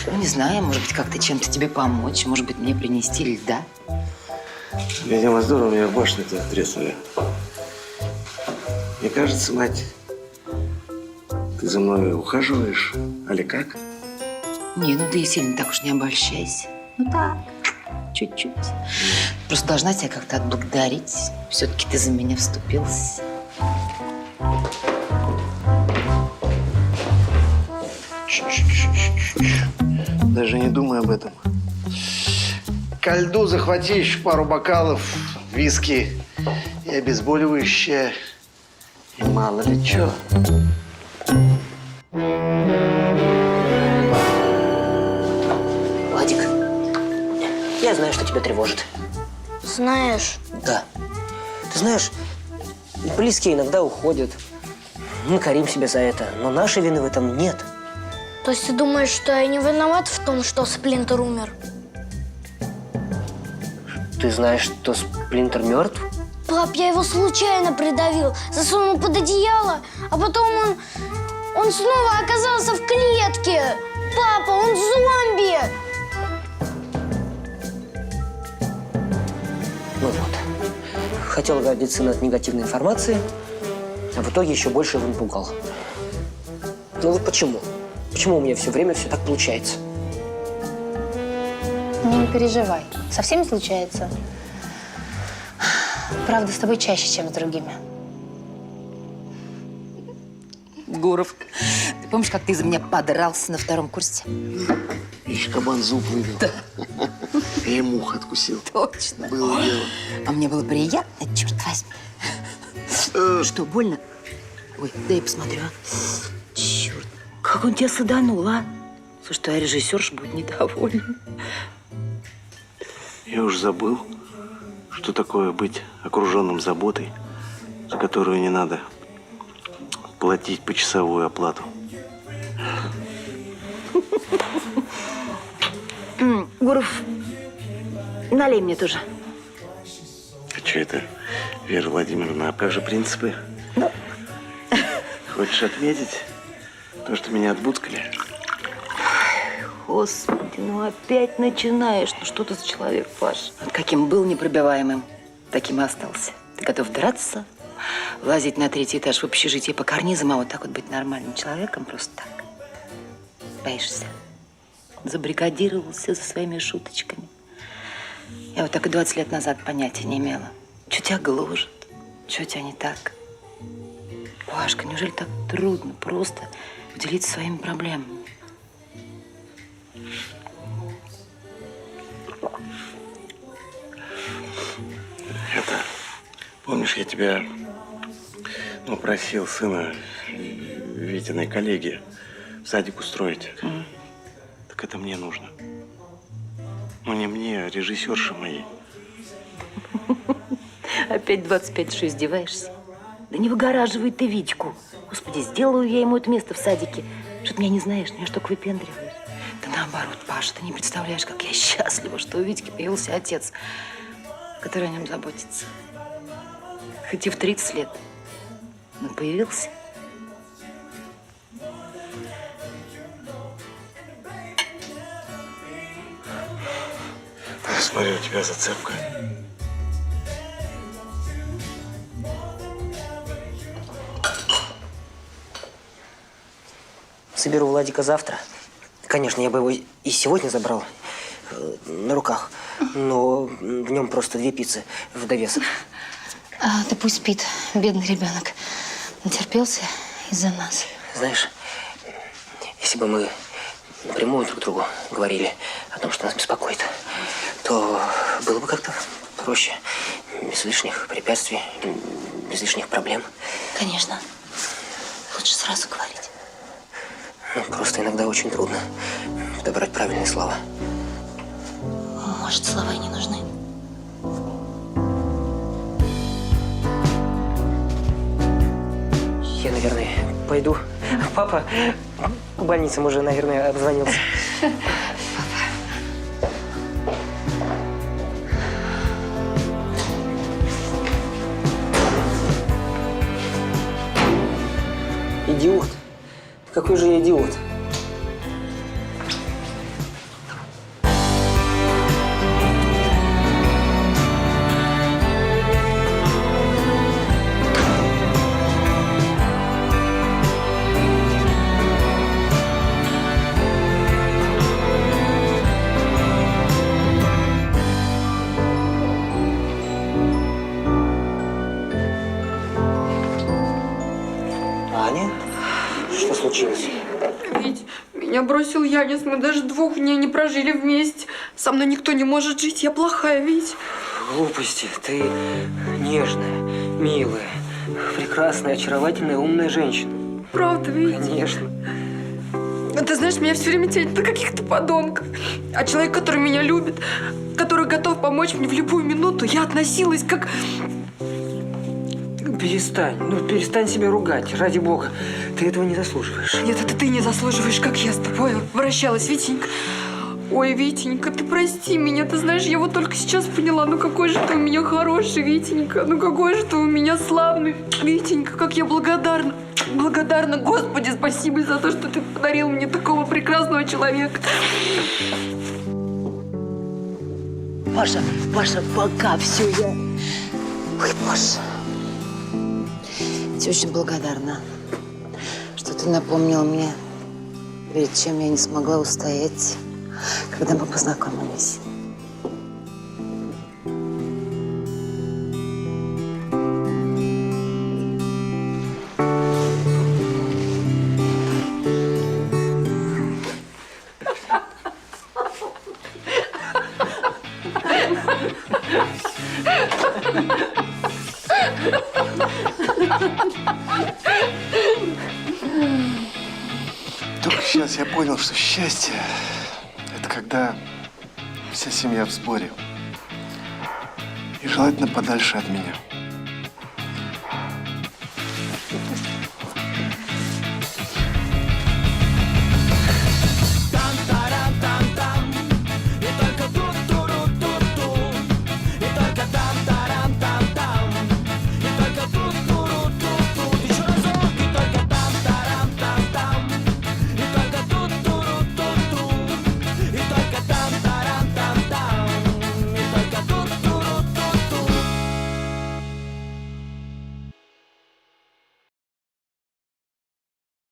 Ну, не знаю, может быть, как-то чем-то тебе помочь. Может быть, мне принести льда. Видимо, здорово меня башню-то треснули. Мне кажется, мать, ты за мной ухаживаешь, али как? Не, ну ты сильно так уж не обольщайся. Ну так, чуть-чуть. Просто должна тебя как-то отблагодарить. Все-таки ты за меня вступился. Даже не думай об этом. Ко льду захвати еще пару бокалов, виски и обезболивающее. И мало ли что. Владик, я знаю, что тебя тревожит. Знаешь? Да. Ты знаешь, близкие иногда уходят. Мы корим себя за это, но нашей вины в этом нет. То есть ты думаешь, что я не виноват в том, что Сплинтер умер? Ты знаешь, что Сплинтер мертв? Пап, я его случайно придавил, засунул под одеяло, а потом он снова оказался в клетке. Папа, он зомби! Ну вот. Хотел оградить сына от негативной информации, а в итоге еще больше его напугал. Ну вот почему? Почему у меня все время все так получается? Не переживай. Со всеми случается. Правда, с тобой чаще, чем с другими. Гуров, ты помнишь, как ты из-за меня подрался на 2-м курсе? Еще кабан зуб выбил. Да. Я ему ухо откусил. Точно. Было дело. А мне было приятно, черт возьми. Что, больно? Ой, дай я посмотрю, а. Черт, как он тебя саданул, а? Слушай, твоя режиссерша будет недовольна. Я уж забыл, что такое быть окруженным заботой, за которую не надо платить почасовую оплату. Гуров, налей мне тоже. А что это? Вера Владимировна, а как же принципы? Хочешь отметить то, что меня отбудскали? Господи, ну опять начинаешь. Ну что ты за человек, Паш? Вот каким был непробиваемым, таким и остался. Ты готов драться, лазить на 3-й этаж в общежитии по карнизам, а вот так вот быть нормальным человеком просто так. Боишься? Забригадировался за своими шуточками. Я вот так и 20 лет назад понятия не имела. Что тебя гложет? Что тебя не так? Пашка, неужели так трудно просто делиться своими проблемами? Помнишь, я тебя просил сына Витиной коллеги в садик устроить? Так это мне нужно. Ну, не мне, а режиссерше моей. Опять 25 издеваешься? Да не выгораживай ты Витьку. Господи, сделаю я ему это место в садике. Что ты меня не знаешь, меня что-то выпендриваешь. Да наоборот, Паша, ты не представляешь, как я счастлива, что у Витьки появился отец, который о нем заботится. Хоть и в 30 лет, но появился. Смотри, у тебя зацепка. Соберу Владика завтра. Конечно, я бы его и сегодня забрал на руках, но в нем просто 2 пиццы в довесок. Да пусть спит, бедный ребенок. Натерпелся из-за нас. Знаешь, если бы мы напрямую друг другу говорили о том, что нас беспокоит, то было бы как-то проще. Без лишних препятствий, без лишних проблем. Конечно. Лучше сразу говорить. Просто иногда очень трудно подобрать правильные слова. Может, слова и не нужны? Я, наверное, пойду. Папа в больнице уже, наверное, обзвонился. Идиот. Какой же я идиот. Аня? Что случилось? Ведь меня бросил Янис, мы даже 2 дней не прожили вместе. Со мной никто не может жить, я плохая, ведь. Глупости. Ты нежная, милая, прекрасная, очаровательная, умная женщина. Правда, ведь? Конечно. Но ты знаешь, меня все время тянет на каких-то подонков. А человек, который меня любит, который готов помочь мне в любую минуту, я относилась как... Перестань. Перестань себя ругать, ради бога. Ты этого не заслуживаешь. Нет, это ты не заслуживаешь, как я с тобой обращалась, Витенька. Ой, Витенька, ты прости меня. Ты знаешь, я вот только сейчас поняла, ну какой же ты у меня хороший, Витенька. Ну какой же ты у меня славный, Витенька. Как я благодарна. Благодарна, Господи, спасибо за то, что ты подарил мне такого прекрасного человека. Паша, пока, все, я... Ой, Паша. Я тебе очень благодарна, что ты напомнил мне, перед чем я не смогла устоять, когда мы познакомились. Только сейчас я понял, что счастье – это когда вся семья в сборе. И желательно подальше от меня.